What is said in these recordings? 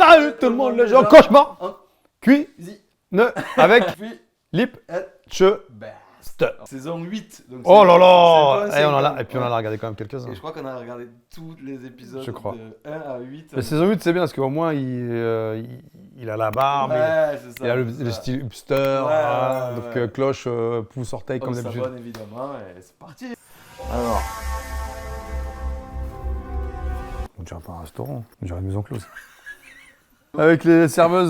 Salut tout le monde, les gens. Cauchemar. Cuit. Ne. Avec. Lip. Che. Saison 8. Donc oh là là. Et, et puis on en a regardé quand même quelques-uns. Et je crois qu'on a regardé tous les épisodes je crois. de 1 à 8. La saison 8, c'est bien parce qu'au moins il a la barbe, il a le style hipster, voilà, donc cloche, pouce, orteil comme d'habitude. On s'abonne évidemment et c'est parti. Alors. On dirait pas un restaurant, on dirait une maison close. Avec les serveuses,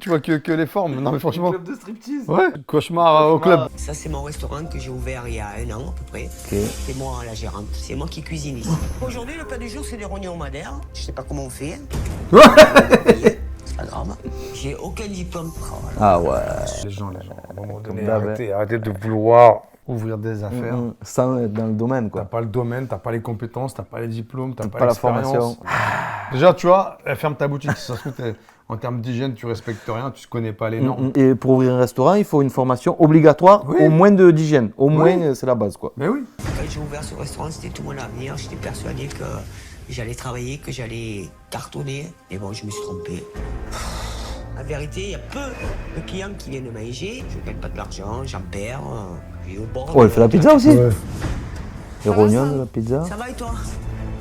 tu vois que les formes. Non mais franchement. Le club de striptease. Ouais, cauchemar au club. Ça c'est mon restaurant que j'ai ouvert il y a 1 an à peu près. Okay. C'est moi la gérante, c'est moi qui cuisine ici. Aujourd'hui le plat du jour c'est des rognons madère. Je sais pas comment on fait. C'est pas grave. J'ai aucun diplôme. Ah ouais. Les gens, à un moment donné, arrêtez de vouloir ouvrir des affaires. Sans être dans le domaine quoi. T'as pas le domaine, t'as pas les compétences, t'as pas les diplômes, t'as pas la formation. Déjà, tu vois, ferme ta boutique. Si ça se trouve, en termes d'hygiène, tu respectes rien, tu ne connais pas les normes. Et pour ouvrir un restaurant, il faut une formation obligatoire, au moins d'hygiène. Au moins, c'est la base, quoi. Mais oui. Quand j'ai ouvert ce restaurant, c'était tout mon avenir. J'étais persuadé que j'allais travailler, que j'allais cartonner. Et bon, je me suis trompé. La vérité, il y a peu de clients qui viennent manger. Je ne gagne pas de l'argent, j'en perds. Au bord elle fait la pizza aussi. Ouais. Les rognons de la pizza. Ça va et toi?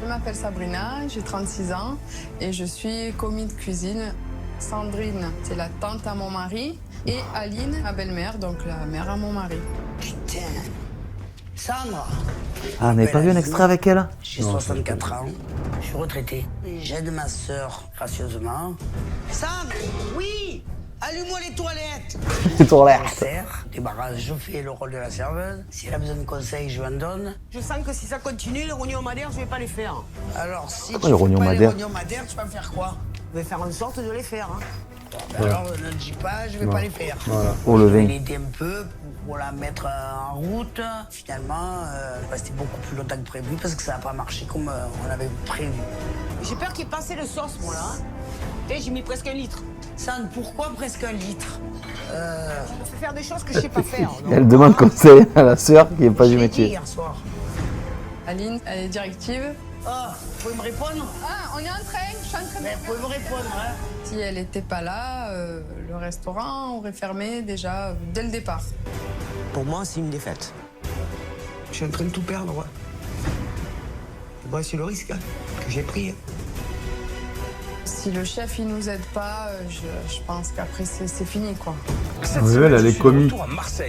Je m'appelle Sabrina, j'ai 36 ans et je suis commis de cuisine. Sandrine, c'est la tante à mon mari, et Aline, ma belle-mère, donc la mère à mon mari. Putain, Sandra. Ah, on n'avait pas vu un extrait avec elle? J'ai 64 ans, je suis retraité. J'aide ma sœur gracieusement. Sam, oui, allume-moi les toilettes. C'est pour l'air. Débarrasse, je fais le rôle de la serveuse. Si elle a besoin de conseils, je lui en donne. Je sens que si ça continue, les rognons madère, je vais pas les faire. Alors si tu les rognons fais pas madère les rognons madère, tu vas me faire quoi? Je vais faire en sorte de les faire. Hein. Alors ne dis pas, je vais pas les faire. Voilà. Pour le Je vais vin. l'aider un peu pour la mettre en route. Finalement, c'était beaucoup plus longtemps que prévu parce que ça n'a pas marché comme on avait prévu. J'ai peur qu'il ait passé le sauce, moi, là. J'ai mis presque 1 litre. Sand, pourquoi presque 1 litre Je fais faire des choses que je sais pas faire. Elle demande conseil à la sœur qui n'est pas du métier. Hier soir. Aline, elle est directive. Ah, vous pouvez me répondre? Ah, on est en train, je suis en train de... Mais vous pouvez me répondre, hein? Si elle n'était pas là, le restaurant aurait fermé déjà dès le départ. Pour moi, c'est une défaite. Je suis en train de tout perdre, ouais. Bon, c'est le risque que j'ai pris. Si le chef il nous aide pas, je pense qu'après c'est fini quoi. Oui, elle est comique.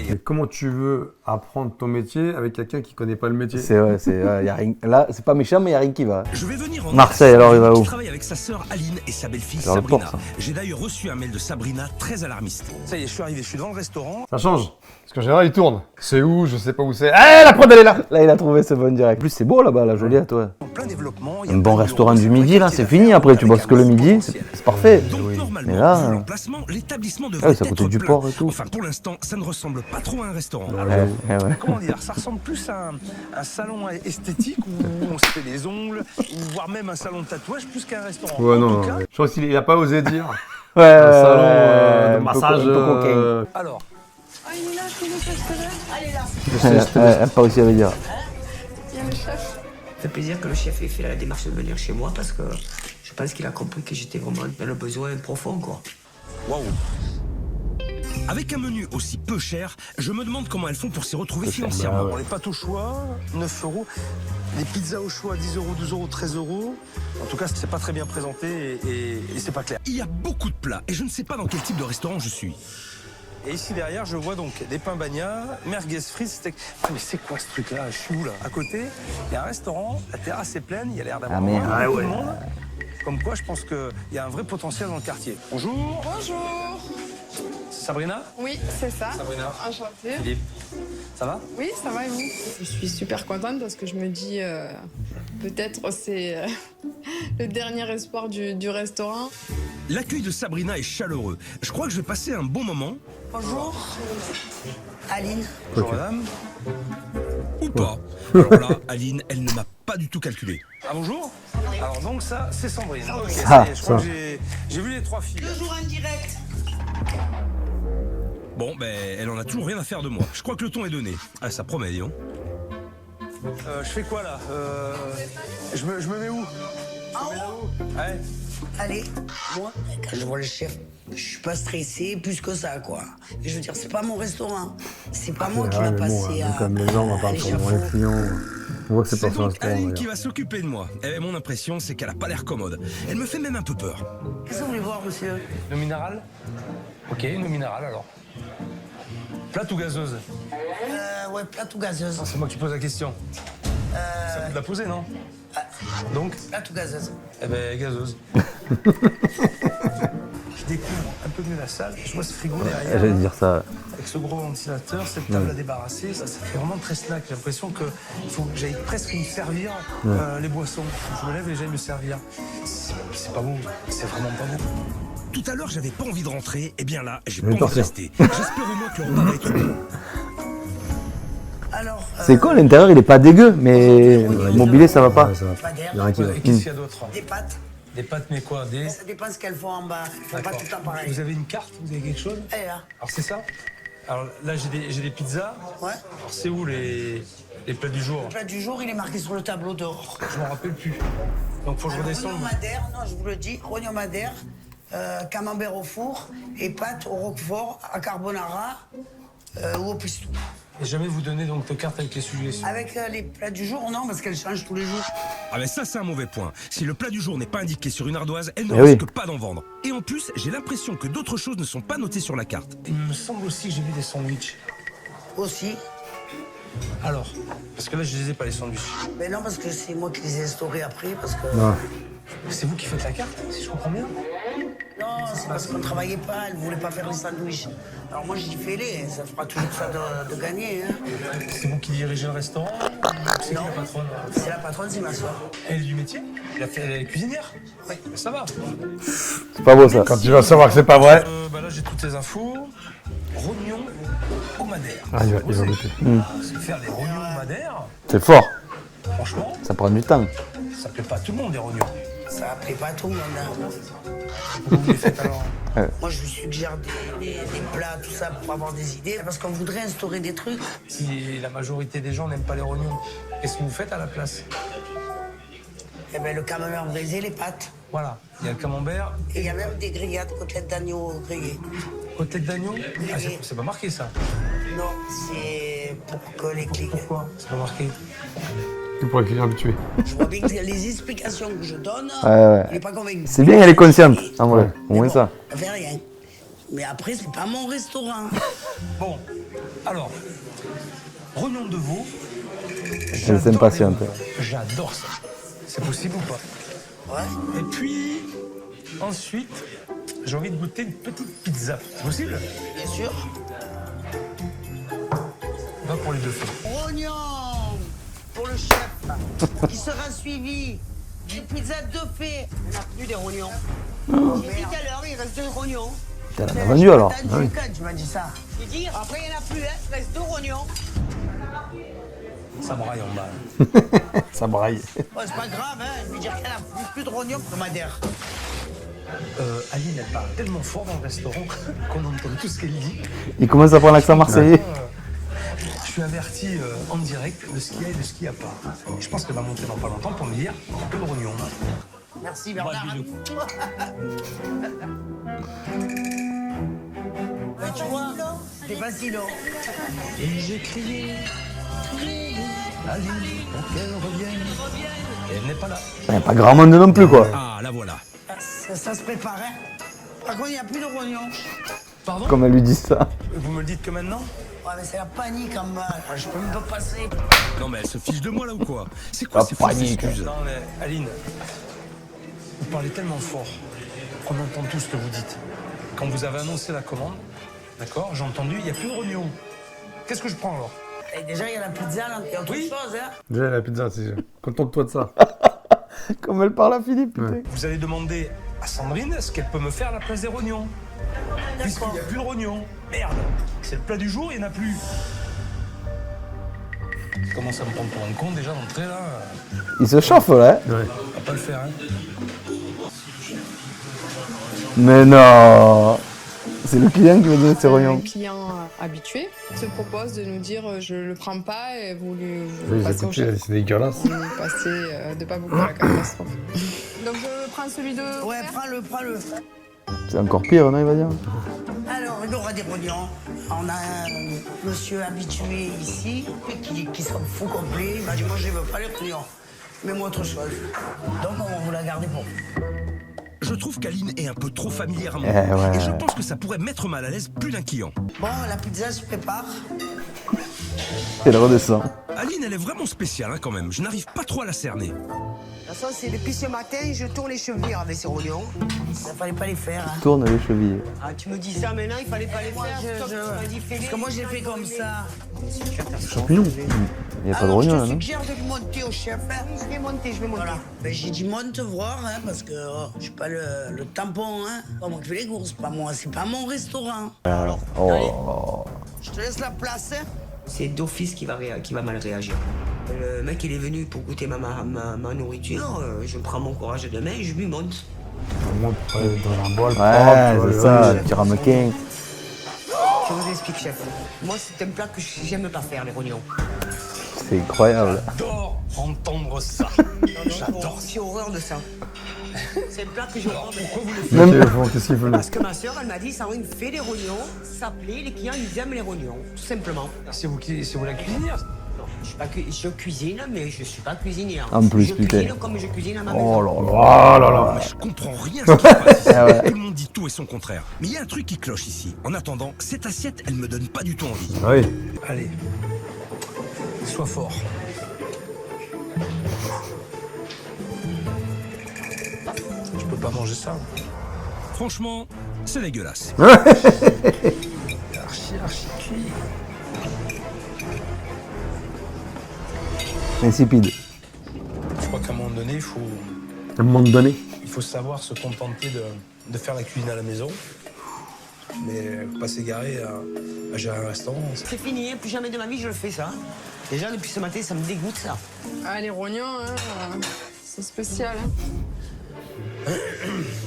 Mais comment tu veux apprendre ton métier avec quelqu'un qui connaît pas le métier? C'est vrai, y a rien. Là, c'est pas méchant, mais il n'y a rien qui va. Je vais venir en Marseille, alors il va où? Je travaille avec sa sœur Aline et sa belle-fille Alors, Sabrina. port, J'ai d'ailleurs reçu un mail de Sabrina très alarmiste. Ça y est, je suis arrivé, je suis devant le restaurant. Ça change. Parce qu'en général, il tourne. C'est où? Je sais pas où c'est. Eh, la prod, elle est là! Là, il a trouvé ce bon direct. En plus, c'est beau là-bas, la Joliette, ouais. En plein développement. Un bon restaurant du midi, là, c'est fini. Après, tu bosses que le midi, c'est parfait. Donc, normalement, Mais là, vu l'emplacement, l'établissement ah devrait oui, c'est à côté être du plein. port et tout. Enfin, pour l'instant, ça ne ressemble pas trop à un restaurant. Ouais. Comment dire, ça ressemble plus à un salon esthétique où on se fait des ongles, ou voire même un salon de tatouage plus qu'un restaurant. Ouais, En non. tout cas, Je pense qu'il a pas osé dire. Ouais, Un salon de un peu massage. coquin. alors, Ah, il est là, c'est le chef, Allez, là. Elle a pas réussi à le dire. il y a le chef. Ça fait plaisir que le chef ait fait la démarche de venir chez moi parce que je pense qu'il a compris que j'étais vraiment dans le besoin profond, quoi. Waouh! Avec un menu aussi peu cher, je me demande comment elles font pour s'y retrouver financièrement. bon, les pâtes au choix, 9 euros. Les pizzas au choix, 10 euros, 12 euros, 13 euros. En tout cas, c'est pas très bien présenté et c'est pas clair. Il y a beaucoup de plats et je ne sais pas dans quel type de restaurant je suis. Et ici derrière, je vois donc des pains bagnats, merguez frites, steak. Ah, mais c'est quoi ce truc-là? Je suis où là? À côté, il y a un restaurant, la terrasse est pleine, il y a l'air d'avoir merde. beaucoup de monde. Comme quoi, je pense qu'il y a un vrai potentiel dans le quartier. Bonjour, Bonjour. Sabrina? Oui, c'est ça. Sabrina. Enchantée. Philippe. Ça va? Oui, ça va et vous? Je suis super contente parce que je me dis peut-être c'est le dernier espoir du restaurant. L'accueil de Sabrina est chaleureux. Je crois que je vais passer un bon moment. Bonjour. Aline. Bonjour madame. Ou pas. Alors là, Aline, elle ne m'a pas du tout calculé. Ah bonjour. Alors donc ça, c'est Sandrine. Ok, Ah, ça y est, je crois que j'ai vu les 3 filles. Toujours en direct. Bon, ben, elle en a toujours rien à faire de moi. Je crois que le ton est donné. Ah, ça promet, dis donc. Je fais quoi là je me mets où? Je me mets là-haut. Ouais. Allez, moi, quand je vois le chef, je suis pas stressé plus que ça, quoi. Et je veux dire, c'est pas mon restaurant. C'est pas moi qui va passer à. Comme les gens, on va parler sur l'échafaud. les clients. On voit que c'est pas C'est son donc restaurant. Aline qui d'ailleurs. va s'occuper de moi. Et mon impression, c'est qu'elle a pas l'air commode. Elle me fait même un peu peur. Qu'est-ce que vous voulez voir, monsieur? Une minérale? Ok, une minérale alors. Plate ou gazeuse? Ouais, plate ou gazeuse? C'est moi qui pose la question. Ça vous de la poser, non? Donc? Plate ou gazeuse? Eh ben, gazeuse. Je découvre un peu mieux la salle. Je vois ce frigo derrière. J'allais dire ça. Avec ce gros ventilateur, cette table à débarrasser, ça fait vraiment très snack. J'ai l'impression qu'il faut que j'aille presque me servir les boissons. Je me lève et j'aille me servir. C'est pas beau, c'est vraiment pas beau. Tout à l'heure, j'avais pas envie de rentrer. Et bien là, j'ai vais pas envie de partir. rester. J'espère au moins que le repas va être bon. Alors. C'est con, l'intérieur il est pas dégueu, mais mobilier ça va pas. Ouais, ça va. Pas d'air, Il y a rien qui va. Et qu'est-ce qu'il y a d'autre? des pâtes. Des pâtes, mais quoi? Des. Ça dépend ce qu'elles font en bas. Elles font pas D'accord. tout le temps pareil. Vous avez une carte? Vous avez quelque chose? Elle est là. Alors c'est ça? Alors là, j'ai des pizzas. Ouais. Alors c'est où les plats du jour? Le plat du jour, il est marqué sur le tableau dehors. Je m'en rappelle plus. Donc faut que je redescende. Rognon madère, non, je vous le dis, rognon madère, camembert au four et pâtes au roquefort, à carbonara ou au pesto. Et jamais vous donnez donc de carte avec les suggestions. Avec les plats du jour, non, parce qu'elles changent tous les jours. Ah ben ça, c'est un mauvais point. Si le plat du jour n'est pas indiqué sur une ardoise, elle ne Eh oui. risque pas d'en vendre. Et en plus, j'ai l'impression que d'autres choses ne sont pas notées sur la carte. Il me semble aussi que j'ai vu des sandwichs. Aussi. Alors, parce que là, je les ai pas les sandwichs. Mais non, parce que c'est moi qui les ai instaurés après, parce que... Non. C'est vous qui faites la carte, si je comprends bien? Non, c'est parce qu'on ne travaillait pas, elle ne voulait pas faire les sandwichs. Alors moi, j'ai dit, fais-les, ça fera toujours ça de gagner. Hein. C'est vous qui dirigez le restaurant? C'est qui Non. la patronne? C'est la patronne, c'est ma soeur. Elle est du métier? Elle est cuisinière? Oui. Ça va. C'est pas beau ça. Quand tu vas savoir que c'est pas vrai. Bah là, j'ai toutes les infos. Rognons au madère. Ah, il va goûter. Parce que faire des rognons au madère, C'est fort. franchement, Ça prend du temps. ça plaît pas à tout le monde, les rognons. Ça plaît pas à tout le monde. Hein. Vous les faites alors? Moi, je vous suggère des plats, tout ça, pour avoir des idées. Parce qu'on voudrait instaurer des trucs. Si la majorité des gens n'aiment pas les rognons, qu'est-ce que vous faites à la place? Eh bien, le camembert brisé, les pâtes. Voilà, il y a le camembert, Et il y a même des grillades, côtelettes d'agneau grillées. côtelette d'agneau. Ah, c'est pas marqué ça. Non, c'est pour que les clients... Pourquoi? C'est pas marqué. Tu pourrais client habitué. Je vois bien que les explications que je donne, Ouais. il n'est pas convaincu. C'est bien, elle est consciente. En vrai, au Mais moins bon, ça. Ça fait rien. Mais après, c'est pas mon restaurant. Bon, alors, rognons de veau. Elle s'impatiente. J'adore ça. C'est possible ou pas? Ouais. Et puis, ensuite, j'ai envie de goûter une petite pizza. C'est possible? Bien sûr. Va pour les deux feux. Rognon pour le chef, qui sera suivi d'une pizza de fée. On n'a plus des rognons. J'ai dit tout à l'heure, il reste 2 rognons. Elle en a vendu alors. T'as dit quand tu m'as dit ça? J'ai dit, après il n'y en a plus, hein, il reste 2 rognons. Ça braille en bas. Ça braille. Ouais, c'est pas grave, hein, je veux dire qu'il n'y en a plus de rognons que madère. Aline, elle parle tellement fort dans le restaurant qu'on entend tout ce qu'elle dit. Il commence à prendre l'accent marseillais. Je suis averti en direct de ce qu'il y a et de ce qu'il n'y a pas. Je pense qu'elle va monter dans pas longtemps pour me dire un peu de rognon. Merci Bernard. Ben, tu vois, c'est facile, hein. Et j'ai crié, Aline, pour qu'elle revienne. Et elle n'est pas là. Il n'y a pas grand monde non plus quoi. Ah, la voilà. Ça se prépare, hein. Par contre, il n'y a plus de rognons. Pardon? Comme elle lui dit ça. Vous me le dites que maintenant? Ouais, mais c'est la panique en bas. Je peux même pas passer. Non mais elle se fiche de moi là ou quoi? C'est quoi La ces fausses panique. excuses? Non mais Aline, vous parlez tellement fort qu'on entend tout ce que vous dites. Quand vous avez annoncé la commande, d'accord, j'ai entendu, il n'y a plus de rognons. Qu'est-ce que je prends alors? Et déjà, il y a la pizza, là. Il y a autre Oui. chose, hein. Déjà, la pizza, c'est. Contente-toi de ça. Comme elle parle à Philippe, putain. Ouais. Vous allez demander à Sandrine ce qu'elle peut me faire à la place des rognons. Puisqu'il n'y a plus de rognons. Merde, c'est le plat du jour, il n'y en a plus. Je commence à me prendre pour un con déjà d'entrée là. Il se chauffe là. Hein. Ouais. On va pas le faire, hein. Mais non. C'est le client qui va donner ses Un rognons. client habitué se propose de nous dire je le prends pas et vous Oui, le passez au chef. c'est dégueulasse. Vous passez de pas beaucoup à la catastrophe. Donc je prends celui de... Ouais, frère. prends-le. C'est encore pire, non, il va dire. Alors, il y aura des rognons. On a un monsieur habitué ici qui s'en fout complet. Il m'a dit, moi, je ne veux pas les rognons. Mets-moi autre chose. Donc, on va vous la garder pour vous. Je trouve qu'Aline est un peu trop familière à mon Eh goût, ouais. et je pense que ça pourrait mettre mal à l'aise plus d'un client. Bon, la pizza se prépare. Elle redescend. Aline, elle est vraiment spéciale quand même, je n'arrive pas trop à la cerner. De toute façon, c'est depuis ce matin, je tourne les chevilles avec ces rognons. Ça fallait pas les faire. Hein. Tourne les chevilles. Ah, tu me dis ça maintenant, il fallait pas les faire. Parce que moi, je l'ai fait comme ça. Champignons. Il n'y a pas de Alors, rognons, je là, te non? suggère de le monter au chef. Hein. Je vais monter. Voilà. Ben, j'ai dit monte voir, hein, parce que je suis pas le tampon. Hein. Pas moi qui fais les courses, pas moi. C'est pas mon restaurant. Alors, oh là là. Je te laisse la place. Hein. C'est d'office qui va mal réagir. Le mec, il est venu pour goûter ma nourriture. Je prends mon courage de main et je lui monte. Au moins, dans un bol Ouais, propre. c'est ça, le petit ramequin. Je vous explique, chef. Moi, c'est un plat que j'aime pas faire, les rognons. C'est incroyable. J'adore entendre ça. J'adore. J'ai horreur de ça. C'est un plat que je prends. Pourquoi vous le faites? Qu'est-ce qu'il faut Parce que ma soeur, elle m'a dit, Sandrine fait des rognons, ça plaît, les clients, ils aiment les rognons, tout simplement. C'est vous la cuisinière. Non, je cuisine, mais je suis pas cuisinière. En plus, je putain. cuisine comme je cuisine à ma maison. Oh là là. Oh là là. Mais je comprends rien à ce qui se passe ici. Ah ouais. Tout le monde dit tout et son contraire. Mais il y a un truc qui cloche ici. En attendant, cette assiette, elle me donne pas du tout envie. Oui. Allez, sois fort. Je peux pas manger ça. Franchement, c'est dégueulasse. Archi cuit. Insipide. Je crois qu'à un moment donné, À un moment donné. il faut savoir se contenter de faire la cuisine à la maison. Mais pas s'égarer à gérer un restaurant. C'est fini, hein, plus jamais de ma vie je le fais ça. Déjà, depuis ce matin, ça me dégoûte ça. Ah, les rognons, hein, c'est spécial. Hein.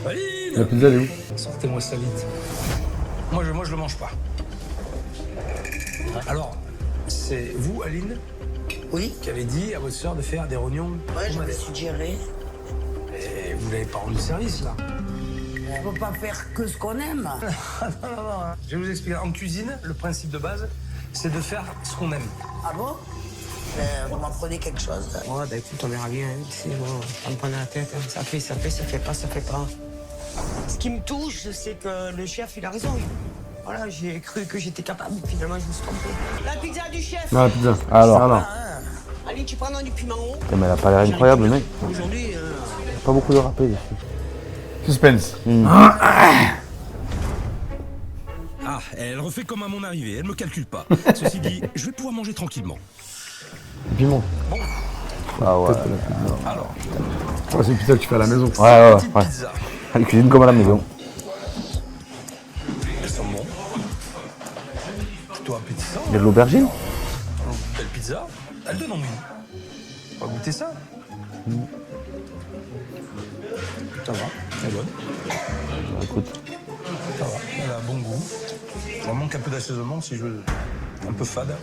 La Aline, pizza, elle est où? sortez-moi ça vite. Moi, je le mange pas. Alors, c'est vous, Aline, Oui. qui avez dit à votre sœur de faire des rognons. Ouais, j'avais suggéré. Et vous n'avez pas rendu service, là. On peut pas faire que ce qu'on aime. Je vais vous expliquer. En cuisine, le principe de base, c'est de faire ce qu'on aime. Ah bon? Vous m'apprenez quelque chose? Ouais, bah écoute, on verra bien. Hein. Tu sais, moi, on me prend la tête. Hein. Ça fait pas. Ce qui me touche, c'est que le chef, il a raison. Voilà, j'ai cru que j'étais capable. Finalement, je me suis trompé. La pizza du chef! Ah, la pizza. Alors. Allez, tu prends du piment haut. Mais elle a pas l'air incroyable, le mec. Aujourd'hui, Il y a pas beaucoup de râpé dessus. Suspense. Ah, elle refait comme à mon arrivée, elle me calcule pas. Ceci dit, je vais pouvoir manger tranquillement. Piment. Ah ouais. Ouais, c'est une pizza que tu fais à la maison. Ouais. Petite pizza. Elle cuisine comme à la maison. Elles sont bonnes. Plutôt appétissant. Il y a de l'aubergine. Belle pizza. Elle donne envie. On va goûter ça. Ça va, elle est bonne. Écoute. Ça va, elle a un bon goût. Ça manque un peu d'assaisonnement si je veux. Un peu fade,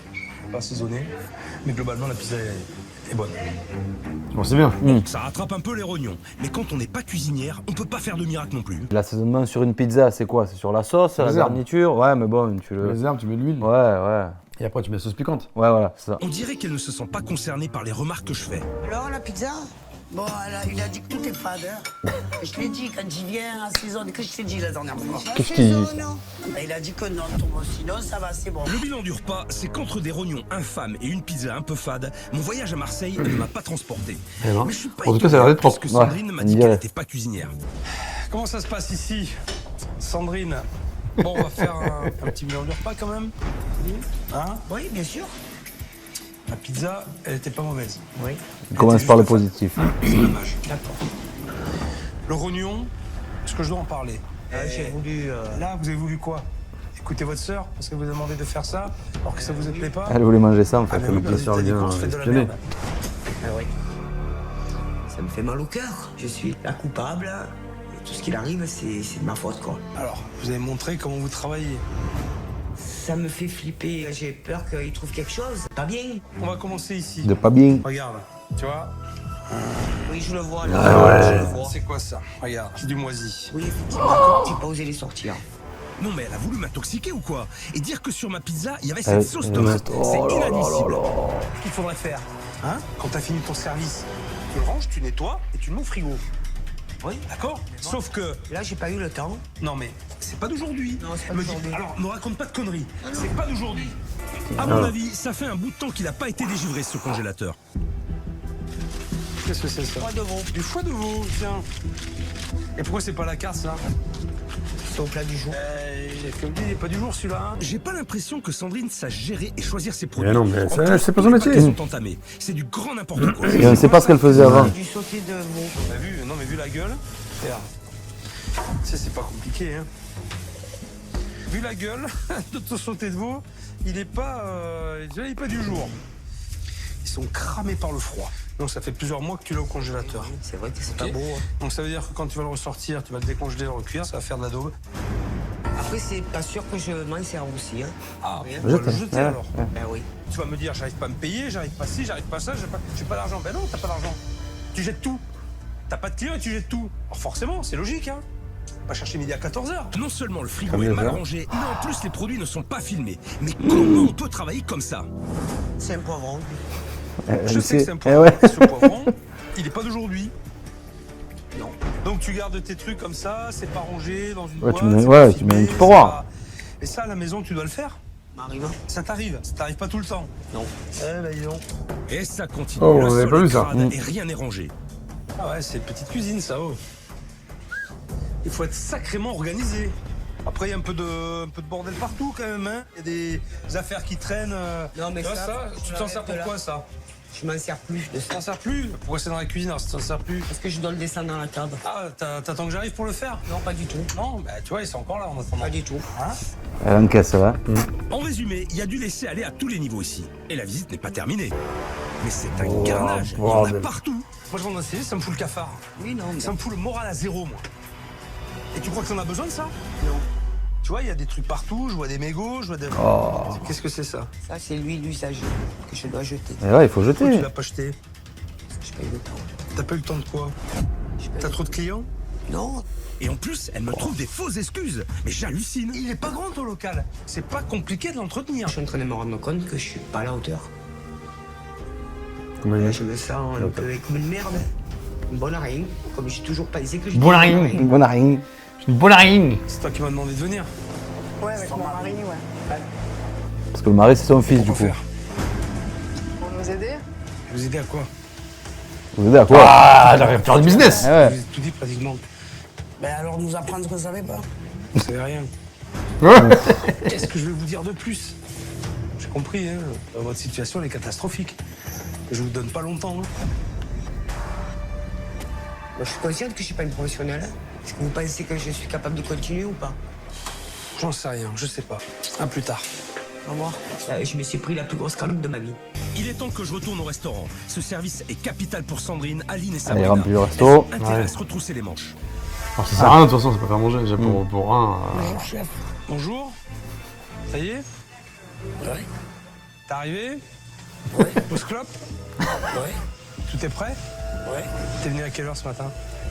pas assaisonné. Mais globalement, la pizza est bonne. Bon, c'est bien. Ça rattrape un peu les rognons, mais quand on n'est pas cuisinière, on peut pas faire de miracle non plus. L'assaisonnement sur une pizza, c'est quoi? C'est sur la sauce, la Les herbes. garniture? Ouais, mais bon, tu le. Les herbes, tu mets de l'huile. Ouais. Et après, tu mets la sauce piquante. Ouais, voilà, c'est ça. On dirait qu'elle ne se sent pas concernée par les remarques que je fais. alors, la pizza? Bon, il a dit que tout est fade. Hein. Je l'ai dit, quand j'y viens, assaisonne. Qu'est-ce que je t'ai dit la dernière fois? Qu'est-ce qu'il dit? Il a dit que non, sinon ça va, c'est bon. Le bilan du repas, c'est qu'entre des rognons infâmes et une pizza un peu fade, mon voyage à Marseille ne m'a pas transporté. Eh ben, Mais je suis pas en tout cas, ça a l'air d'être propre. parce que Sandrine m'a on dit dirait. qu'elle n'était pas cuisinière. Comment ça se passe ici, Sandrine? Bon, on va faire un petit bilan du repas quand même. Hein? Oui, bien sûr. La pizza, elle était pas mauvaise. Oui. On commence par le positif. C'est dommage. D'accord. Le rognon, est-ce que je dois en parler? J'ai voulu. Là, vous avez voulu quoi? Écouter votre sœur parce qu'elle vous a demandé de faire ça alors que ça vous plaît pas? Elle voulait manger ça en fait. Ah, mais oui, bien sûr, résultat des bien courses, faites de la espionné. merde. Ah oui. Ça me fait mal au cœur. Je suis la coupable. Et Tout ce qu'il arrive, c'est de ma faute, quoi. Alors, vous avez montré comment vous travaillez. Ça me fait flipper. J'ai peur qu'il trouve quelque chose. Pas bien. On va commencer ici. De pas bien. Regarde, tu vois. Oui, je le vois. Là. Je le vois. C'est quoi ça? Regarde, c'est du moisi. Oui, effectivement. J'ai pas osé les sortir. Non mais elle a voulu m'intoxiquer ou quoi? Et dire que sur ma pizza, il y avait cette sauce tomate, c'est inadmissible. Qu'est-ce qu'il faudrait faire? Hein? Quand t'as fini ton service, tu le ranges, tu nettoies et tu le mets au frigo. Oui, d'accord? Sauf que... Là, j'ai pas eu le temps. Non mais, c'est pas d'aujourd'hui. Non, c'est pas Me dis- d'aujourd'hui. Alors, me raconte pas de conneries. C'est pas d'aujourd'hui. À mon avis, ça fait un bout de temps qu'il n'a pas été dégivré ce congélateur. Qu'est-ce que c'est ça? Foie de veau. Du foie de veau, tiens. Et pourquoi c'est pas la carte, ça? C'est au plat du jour. Comme dit, il est pas du jour, celui-là. Hein. J'ai pas l'impression que Sandrine sache gérer et choisir ses produits. Mais non, mais En c'est plus, pas son les métier. pâtés sont entamés. C'est du grand n'importe quoi. Et on ne sait pas ce qu'elle faisait avant. Du sauté de veau. T'as vu? Non, mais vu la gueule, regarde. Tu sais, c'est pas compliqué, hein. Vu la gueule de ton sauté de veau, il est pas du jour. Ils sont cramés par le froid. Donc ça fait plusieurs mois que tu l'as au congélateur. C'est vrai que c'est Ok. pas beau. Hein. Donc ça veut dire que quand tu vas le ressortir, tu vas le décongeler, le recuire, ça va faire de la daube. Après, c'est pas sûr que je m'en serve aussi. Hein. Ah, Oui, on va le jeter alors. Ben oui. Tu vas me dire, j'arrive pas à me payer, j'arrive pas ci, j'arrive pas ça, j'ai pas d'argent. Ben non, t'as pas d'argent. Tu jettes tout. T'as pas de clients et tu jettes tout. Alors forcément, c'est logique, hein. Pas chercher midi à 14h. Non seulement le frigo Comme est les mal heures. rangé, mais en plus les produits ne sont pas filmés. Mais comment on peut travailler comme ça? C'est un poivron. Je sais que c'est un Eh poivron. ouais. Ce poivron, il est pas d'aujourd'hui. Non. Donc tu gardes tes trucs comme ça, c'est pas rangé dans une Ouais, boîte. tu mets- c'est ouais, pas tu mets un filmé, petit tiroir. c'est pas- Et ça, à la maison, tu dois le faire. M'arrive. Ça t'arrive pas tout le temps. Non. Eh ben dis donc. Et ça continue. Oh, Le on avait sol pas est vu ça. crade Et rien n'est rangé. Ah ouais, c'est petite cuisine ça, oh. Il faut être sacrément organisé. Après, il y a un peu de bordel partout quand même, hein. Il y a des affaires qui traînent. Non, mais Tu vois, ça, tu t'en sers pour quoi, ça? Je m'en sers plus de Tu ça. t'en sers plus? Pourquoi c'est dans la cuisine alors si tu t'en sers plus? Parce que je dois le descendre dans la table. Ah, t'attends que j'arrive pour le faire? Non, pas du tout. Non, bah tu vois, ils sont encore là en attendant. Pas du tout. Hein? Elle encaisse, là. En résumé, il y a dû laisser aller à tous les niveaux ici. Et la visite n'est pas terminée. Mais c'est un carnage. Il y en a bordel. partout. Moi, je vends un CV, ça me fout le cafard. Oui, non. Mais... Ça me fout le moral à zéro, moi. Et tu crois que t'en as besoin de ça? Non. Tu vois, il y a des trucs partout, je vois des mégots, je vois des... Qu'est-ce que c'est ça? Ça, c'est l'huile d'usager que je dois jeter. Et ouais, il faut Pourquoi tu jeter. l'as pas acheté? Je paye le temps. T'as pas eu le temps de quoi? Je paye T'as le trop de clients? Non. Et en plus, elle me trouve des fausses excuses. Mais j'hallucine. Il est pas grand ton local. C'est pas compliqué de l'entretenir. Je suis en train de me rendre compte que je suis pas à la hauteur. Comment Là, il je me sens un peu comme une merde. Une bonne à rien. Comme j'ai toujours pensé que je Bon à rien. Bon à rien. Une bonne à rien. C'est toi qui m'as demandé de venir. Ouais, avec mon mari, ouais. Parce que le mari, c'est son fils, du Pourquoi coup. faire? Pour nous aider. Vous aider à quoi? Vous aidez à quoi? Ah, j'arrive à faire du business. Eh ouais. Je vous ai tout dit pratiquement. Ben alors, nous apprendre ce qu'on savait pas. Vous savez rien. Qu'est-ce que je vais vous dire de plus? J'ai compris, hein. Votre situation elle est catastrophique. Je vous donne pas longtemps. Hein. Moi, je suis consciente que je suis pas une professionnelle. Est-ce que vous pensez que je suis capable de continuer ou pas? J'en sais rien, je sais pas. À plus tard. Au revoir. Je me suis pris la plus grosse crampe de ma vie. Il est temps que je retourne au restaurant. Ce service est capital pour Sandrine, Aline et Allez, Sabrina. remplis le Elles resto. ont intérêt à Ouais. se retrousser les manches. Alors, ça sert à rien, de toute façon, c'est pas faire manger. Déjà, pour un. Bonjour, chef. Bonjour. Ça y est? Ouais. T'es arrivé? Ouais. Pousse clope? Ouais. Tout est prêt? Ouais. T'es venu à quelle heure ce matin?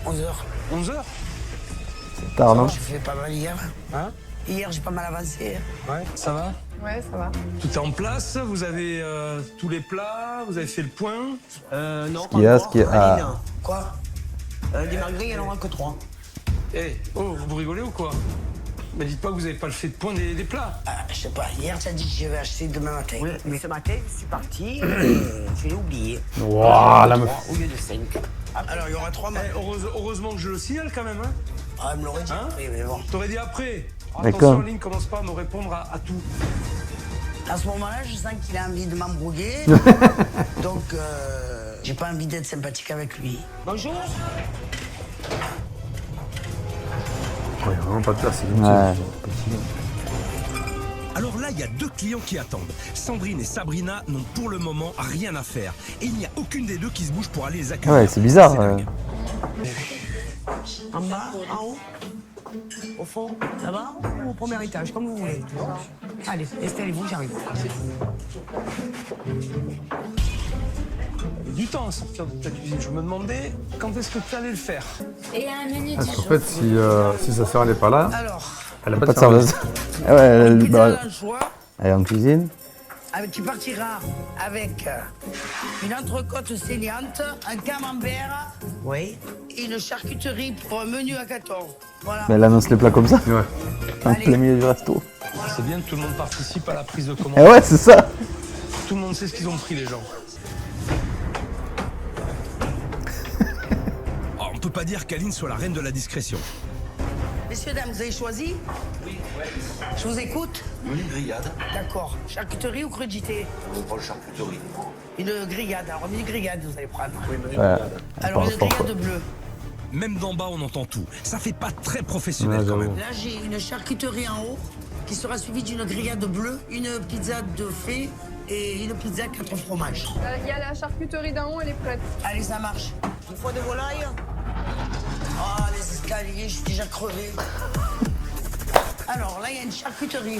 11h. 11h? C'est tard, non? J'ai fait pas mal hier. Hein? Hier, j'ai pas mal avancé. Ouais, ça va? Ouais, ça va. Tout est en place, vous avez tous les plats, vous avez fait le point. Non, qu'il y a, encore. ce qu'il y a- ah. Aline, quoi? Des malgrés, il n'y en aura que 3. Eh, oh, vous rigolez ou quoi? Mais dites pas que vous avez pas le fait de point des plats. Je sais pas, hier, tu as dit que je vais acheter demain matin. Oui, mais ce matin, je suis parti, je l'ai oublié. Waouh, la meuf. 3 au lieu de 5. Alors, il y aura 3 Eh, malgrés. heureusement que je le signale quand même, hein. Ah, elle me l'aurait dit. Hein? Oui, mais bon. T'aurais dit après. D'accord. Attention, Aline, commence pas à me répondre à tout. À ce moment-là, je sens qu'il a envie de m'embrouiller. Donc, j'ai pas envie d'être sympathique avec lui. Bonjour. Ouais, vraiment pas de place, c'est Ouais. Alors là, il y a 2 clients qui attendent. Sandrine et Sabrina n'ont pour le moment rien à faire. Et il n'y a aucune des deux qui se bouge pour aller les accueillir. Ouais, c'est bizarre. dingue. En bas, en haut, au fond, ça va? Ou au premier étage, comme vous voulez. Allez, installez-vous, j'arrive. Du temps à sortir de ta cuisine. Je me demandais quand est-ce que tu allais le faire. Et un menu Parce qu'en fait, si sa sœur n'est pas là, Alors, elle n'a Pas de serveuse. Ah ouais, elle, pizza bah, à l'anchois, elle est en cuisine. tu partiras avec une entrecôte saignante, un camembert, oui, et une charcuterie pour un menu à 14. Voilà. Mais elle annonce les plats comme ça, ouais. en Allez. plein milieu du resto. C'est bien que tout le monde participe à la prise de commande. Et ouais, c'est ça. Tout le monde sait ce qu'ils ont pris, les gens. Oh, on peut pas dire qu'Aline soit la reine de la discrétion. Messieurs, dames, vous avez choisi? Oui. Je vous écoute? Une grillade. D'accord. Charcuterie ou crudité? On prend le charcuterie. Une grillade. Alors, une grillade, vous allez prendre. Oui, Ouais, elle alors, parle une fort, quoi. grillade bleue. Même d'en bas, on entend tout. Ça fait pas très professionnel Ouais, quand j'avoue. même. Là, j'ai une charcuterie en haut qui sera suivie d'une grillade bleue, une pizza de fée et une pizza 4 fromages. Il y a la charcuterie d'en haut, elle est prête. Allez, ça marche. Une fois de volaille. Oh, les escaliers, je suis déjà crevé. Alors, là, il y a une charcuterie.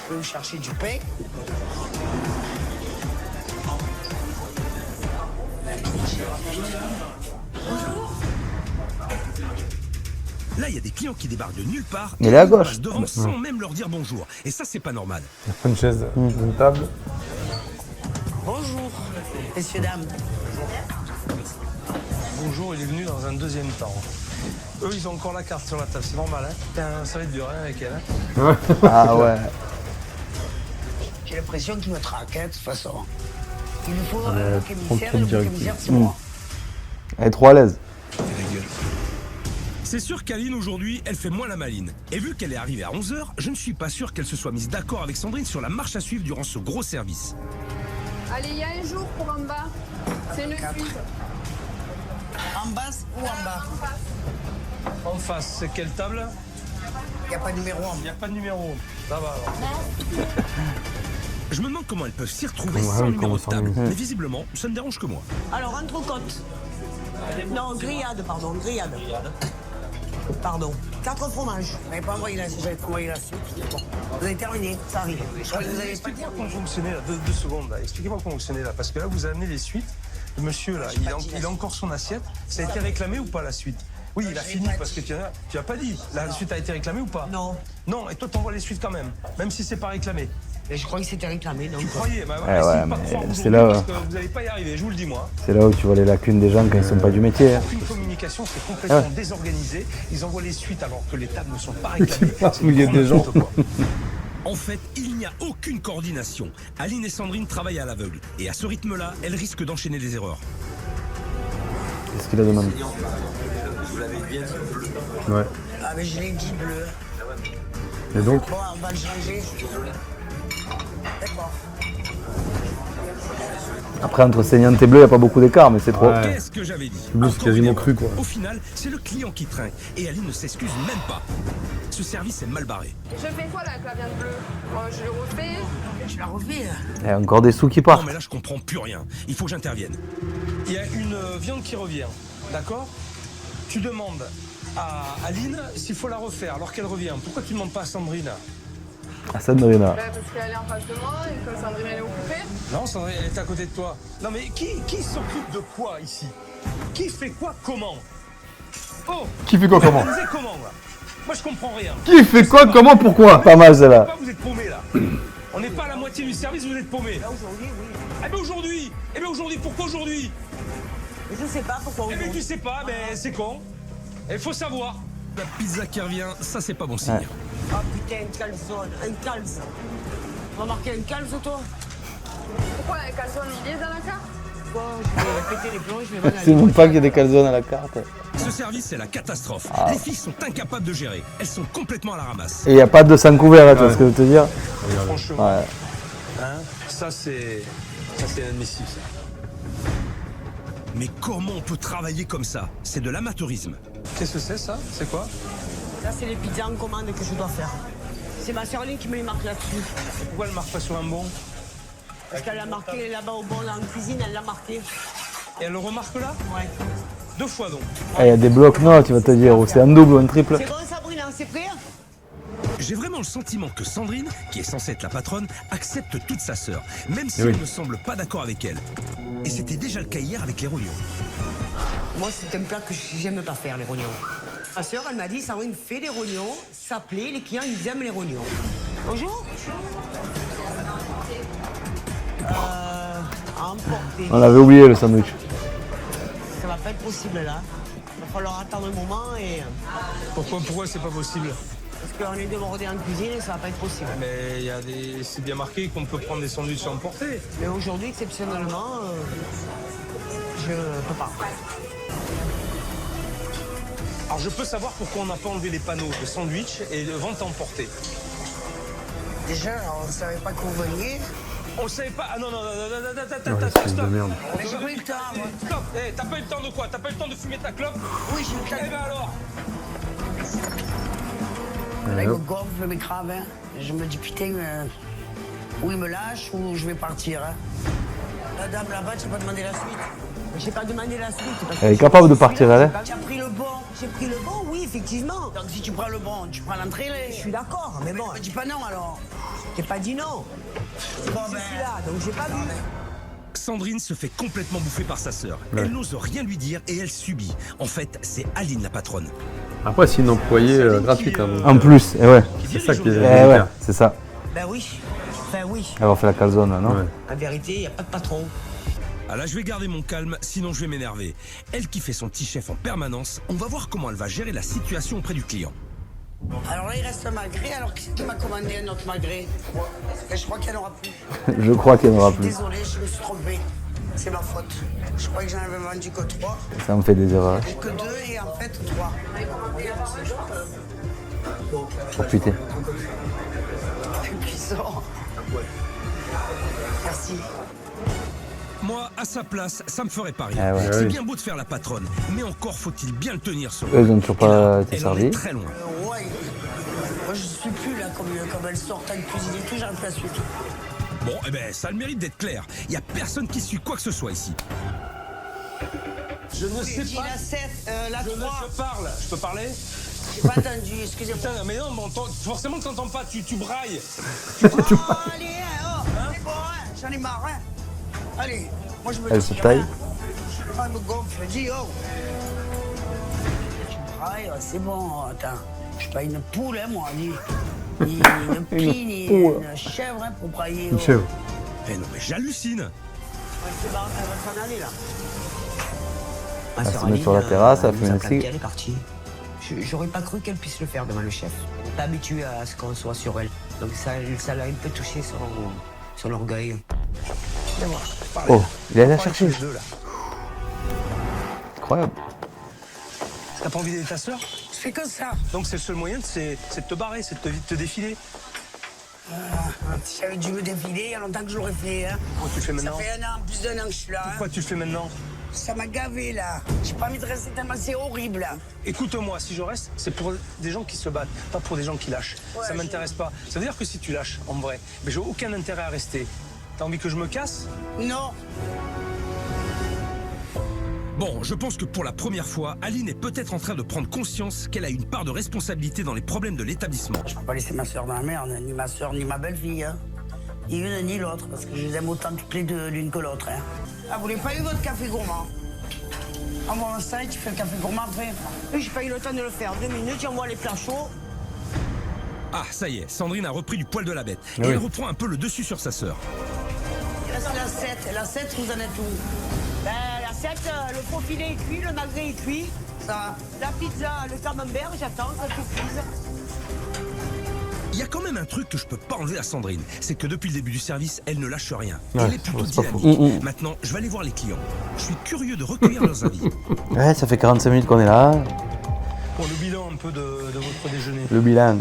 Je vais vous chercher du pain. Là, il y a des clients qui débarquent de nulle part. Mais il est à ils gauche. passent devant sans même leur dire bonjour. Et ça, c'est pas normal. Il y a une chaise, une table. Bonjour, messieurs, dames. Bonjour, il est venu dans un deuxième temps. Eux, ils ont encore la carte sur la table, c'est normal, hein. Putain, ça va être dur, hein, avec elle. Hein. Ah ouais. J'ai l'impression qu'il me traque, hein, de toute façon. Il nous faut Ouais, un trop commissaire, de et le directives. commissaire, c'est moi. Elle est trop à l'aise. C'est sûr qu'Aline, aujourd'hui, elle fait moins la maline. Et vu qu'elle est arrivée à 11h, je ne suis pas sûr qu'elle se soit mise d'accord avec Sandrine sur la marche à suivre durant ce gros service. Allez, il y a un jour pour en bas. C'est une Quatre. suite. En basse ou en bas? En face, c'est quelle table? Il n'y a pas de numéro en Il bas. n'y a pas de numéro. Ça va alors. Je me demande comment elles peuvent s'y retrouver Ouais, sans oui, numéro comment de ça table. arrive. Mais visiblement, ça ne dérange que moi. Alors, entrecôte. Non, grillade, pardon, grillade. Pardon. 4 fromages. Vous n'avez pas envoyé la suite, j'avais pas envoyé la suite. Bon. Vous avez terminé, ça arrive. Je crois que vous avez expliqué. Expliquez-moi comment fonctionnait là, deux secondes là. Expliquez-moi comment fonctionnait là, parce que là vous avez amené les suites. Le monsieur là, il a encore son assiette. Ça a été réclamé ou pas la suite? Oui, il a fini parce que tu as pas dit. La suite a été réclamée ou pas? Non. Non, et toi t'envoies les suites quand même si c'est pas réclamé. Et je crois que c'était réclamé, donc. Tu croyais, bah ouais, essayez de mais pas croire c'est aujourd'hui là, parce que vous n'allez pas y arriver, je vous le dis moi. C'est là où tu vois les lacunes des gens quand ils sont pas du métier. Hein. Aucune communication, c'est complètement Ouais. désorganisé. Ils envoient les suites alors que les tables ne sont pas réclamées. Parce C'est qu'il y a du des grand gens. n'importe quoi. En fait, il n'y a aucune coordination. Aline et Sandrine travaillent à l'aveugle. Et à ce rythme-là, elles risquent d'enchaîner des erreurs. Qu'est-ce qu'il a demandé? Vous l'avez bien dit, bleu. Ouais. Ah, mais je l'ai dit bleu. Et donc, Bon, on va le changer. D'accord. Après, entre saignante et bleu, il n'y a pas beaucoup d'écart, mais c'est trop. Ouais. Qu'est-ce que j'avais dit? bleu, c'est Encore quasiment une cru, erreur. quoi. Au final, c'est le client qui trinque. Et Aline ne s'excuse même pas. Ce service est mal barré. Je fais quoi là avec la viande bleue? Je le refais. Je la refais, là. Il y a encore des sous qui Non partent. mais là je comprends plus rien. Il faut que j'intervienne. Il y a une viande qui revient, d'accord? Tu demandes à Aline s'il faut la refaire alors qu'elle revient. Pourquoi tu ne demandes pas à Sandrine? Ah, ça, Marina. Parce qu'elle est en face de moi et que Sandrine elle est occupée. Non, Sandrine, elle est à côté de toi. Non, mais qui s'occupe de quoi ici? Qui fait quoi comment? Oh! qui fait quoi, comment? Organisez comment, là? Moi, je comprends rien. Qui fait quoi, comment, pourquoi? Pas mal, celle-là. Pourquoi vous êtes paumé, là? On n'est pas à la moitié du service, vous êtes paumé. Là, aujourd'hui, oui. Eh bien, aujourd'hui! Eh bien, aujourd'hui, pourquoi aujourd'hui? Mais je sais pas pourquoi Eh bien, tu aujourd'hui. sais pas, ben, c'est con. Il faut savoir. La pizza qui revient, ça c'est pas bon signe. Ouais. Ah putain, un calzone, un calze. On va marquer un calze, toi? Pourquoi un calzone il est dans la carte? Quoi? Je vais péter les plombs, je vais bananer. C'est même pas qu'il y a des calzones à la carte. Ce service c'est la catastrophe. Ah. Les filles sont incapables de gérer. Elles sont complètement à la ramasse. Et il n'y a pas de sang couvert, hein, tu vois ce que je veux te dire? Franchement, Ouais. hein, ça, c'est inadmissible, ça. Mais comment on peut travailler comme ça? C'est de l'amateurisme. Qu'est-ce que c'est, ça? C'est quoi? Ça, c'est les pizzas en commande que je dois faire. C'est ma sœur Aline qui me les marque là-dessus. Pourquoi elle marque pas sur un bon? Parce qu'elle l'a marqué là-bas au bon, en cuisine, elle l'a marqué. Et elle le remarque là? Ouais. 2 fois donc. Il y a des blocs notes, tu vas te dire, ou c'est un double ou un triple. C'est bon, Sabrina, c'est prêt? J'ai vraiment le sentiment que Sandrine, qui est censée être la patronne, accepte toute sa sœur, même si Oui. elle ne semble pas d'accord avec elle. Et c'était déjà le cas hier avec les rognons. Moi, c'est un plat que j'aime pas faire, les rognons. Ma soeur, elle m'a dit, Sandrine fait des rognons, ça plaît, les clients, ils aiment les rognons. Bonjour. À emporter. On avait oublié le sandwich. Ça va pas être possible, là. Il va falloir attendre un moment et... Pourquoi c'est pas possible? Parce qu'on est débordé en cuisine et ça va pas être possible. Mais c'est bien marqué qu'on peut prendre des sandwichs à emporter. Mais aujourd'hui, exceptionnellement, je peux pas. Alors je peux savoir pourquoi on n'a pas enlevé les panneaux de sandwich et de vente à emporter. Déjà, on ne savait pas que vous veniez. On le savait pas. Ah non, Ouais, c'est de merde. Mais j'ai pas eu le temps, moi. Stop. T'as pas eu le temps de quoi? T'as pas eu le temps de fumer ta clope? Oui, j'ai eu le temps. Eh ben alors. Là, il me gonfle, mes craves. Hein. Je me dis, putain, ou il me lâche ou je vais partir. Hein. La dame là-bas, tu n'as pas demandé la suite. J'ai pas demandé la suite. Parce Elle est que capable de partir, elle. tu as pris le bon. J'ai pris le bon, oui, effectivement. Donc si tu prends le bon, tu prends l'entrée. Je suis d'accord, mais bon. Dis pas non alors. J'ai pas dit non. Bon, ben... là, donc j'ai pas vu. Sandrine se fait complètement bouffer par sa sœur. Elle n'ose rien lui dire et elle subit. En fait, c'est Aline la patronne. Après, c'est une employée gratuite. Hein, donc, En plus, ouais. c'est ça qui est Eh ouais, c'est ça. Ben oui. Enfin oui. Elle va faire la calzone, non? Ouais. En vérité, il n'y a pas de patron. Ah là, je vais garder mon calme, sinon je vais m'énerver. Elle qui fait son petit chef en permanence, on va voir comment elle va gérer la situation auprès du client. Alors là, il reste un magret. Alors qui m'a commandé un autre magret? Et je crois qu'il n'y en aura plus. Je crois qu'il n'y en aura plus. Désolé, je me suis trompé. C'est ma faute. Je crois que j'en avais vendu que 3. Ça me fait des erreurs. J'ai que 2 et en fait 3. Oh putain. Cuisson. Merci. Moi, à sa place, ça me ferait pas rire. Ah ouais. C'est oui. bien beau de faire la patronne, mais encore faut-il bien le tenir ce Eux, ils n'ont toujours Et là, pas été elle en est servis. très loin. Ouais. Moi, je suis plus là comme elle sort en cuisine et tout, j'arrive plus à suivre. Bon, eh ben, ça a le mérite d'être clair. Il y a personne qui suit quoi que ce soit ici. Je ne sais J'ai pas. la 7, la 3. Je parle. Je peux parler? J'ai pas entendu, excusez-moi. Putain, mais non, forcément que t'entends pas. Tu brailles. Oh, allez, oh, c'est bon, hein, j'en ai marre. Hein. Allez, moi je me Elle dis se rien. taille. Elle me gonfle, je dis oh. Tu brailles, c'est bon, attends. Je suis pas une poule, hein, moi, ni une pie, ni une chèvre hein, pour brailler. Une chèvre. Eh non, mais j'hallucine. Elle va s'en aller là. Elle se met sur la terrasse, elle fume une Elle cigarette. est partie. J'aurais pas cru qu'elle puisse le faire devant le chef. Pas habituée à ce qu'on soit sur elle. Donc ça l'a un peu touché son orgueil. Viens voir. Oh, il est allé la chercher. Les deux, là. Incroyable. T'as pas envie d'aider ta sœur? Je fais que ça. Donc c'est le seul moyen, c'est de te barrer, c'est de te défiler. Si j'avais dû me défiler, il y a longtemps que je l'aurais fait. Hein. Pourquoi tu le fais maintenant? Ça fait un an, plus d'un an que je suis là. Hein. Pourquoi tu le fais maintenant? Ça m'a gavé là. J'ai pas envie de rester tellement c'est horrible là. Écoute-moi, si je reste, c'est pour des gens qui se battent, pas pour des gens qui lâchent. Ouais, ça m'intéresse pas. Ça veut dire que si tu lâches, en vrai, mais j'ai aucun intérêt à rester. T'as envie que je me casse? Non. Bon, je pense que pour la première fois, Aline est peut-être en train de prendre conscience qu'elle a une part de responsabilité dans les problèmes de l'établissement. Je peux pas laisser ma soeur dans la merde, ni ma soeur, ni ma belle-fille. Hein. Ni une ni l'autre, parce que je les aime autant toutes les deux l'une que l'autre. Hein. Ah, vous n'avez pas eu votre café gourmand? Envoie un ça et tu fais le café gourmand après. Oui, j'ai pas eu le temps de le faire. 2 minutes, j'envoie les plats chauds. Ah, ça y est, Sandrine a repris du poil de la bête. Et Oui. elle reprend un peu le dessus sur sa sœur. Il reste la 7. La 7, vous en êtes où? Ben, la 7, le faux filet est cuit, le magret est cuit. Ça. La pizza, le camembert, j'attends, ça se cuise. Il y a quand même un truc que je peux pas enlever à Sandrine, c'est que depuis le début du service, elle ne lâche rien. Ouais, Elle est plutôt c'est pas faux. dynamique. Maintenant, je vais aller voir les clients. Je suis curieux de recueillir leurs avis. Ouais, ça fait 45 minutes qu'on est là. Bon, le bilan un peu de votre déjeuner. Le bilan.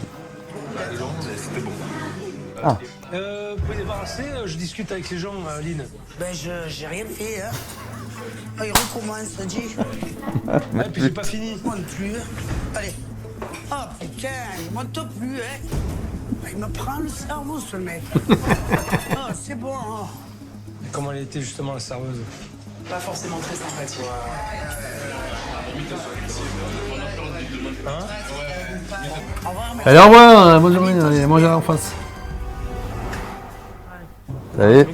Ah, Vous pouvez débarrasser, je discute avec les gens, Aline. Ben, j'ai rien fait, hein. Ah, il recommence, ça dit. Ouais, puis j'ai pas fini. Moi non plus. Allez. Oh putain, il monte plus, hein. Il me prend le cerveau, ce mec. Oh, c'est bon, hein. Comment elle était justement la serveuse? Pas forcément très sympathique. Allez, au revoir, bonne journée, allez, mangez en face. Vous savez,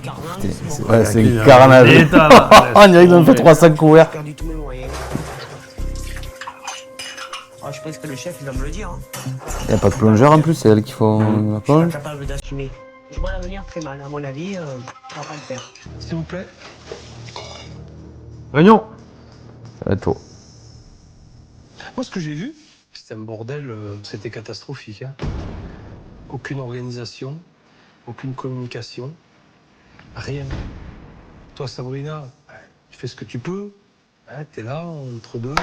c'est un carnage. On dirait qu'ils ont fait 300 couverts. J'ai perdu tous mes moyens. Oh, je pense que le chef, il va me le dire. Il n'y a pas de plongeur en plus, c'est elle qui font la Je suis plonge. pas capable d'assumer. Je vois l'avenir très mal, à mon avis, ça va pas le faire. S'il vous plaît. Réunion. Ça va être chaud. Moi, ce que j'ai vu, c'était un bordel, c'était catastrophique. Hein. Aucune organisation, aucune communication, rien. Toi, Sabrina, tu fais ce que tu peux. Hein, t'es là, entre deux,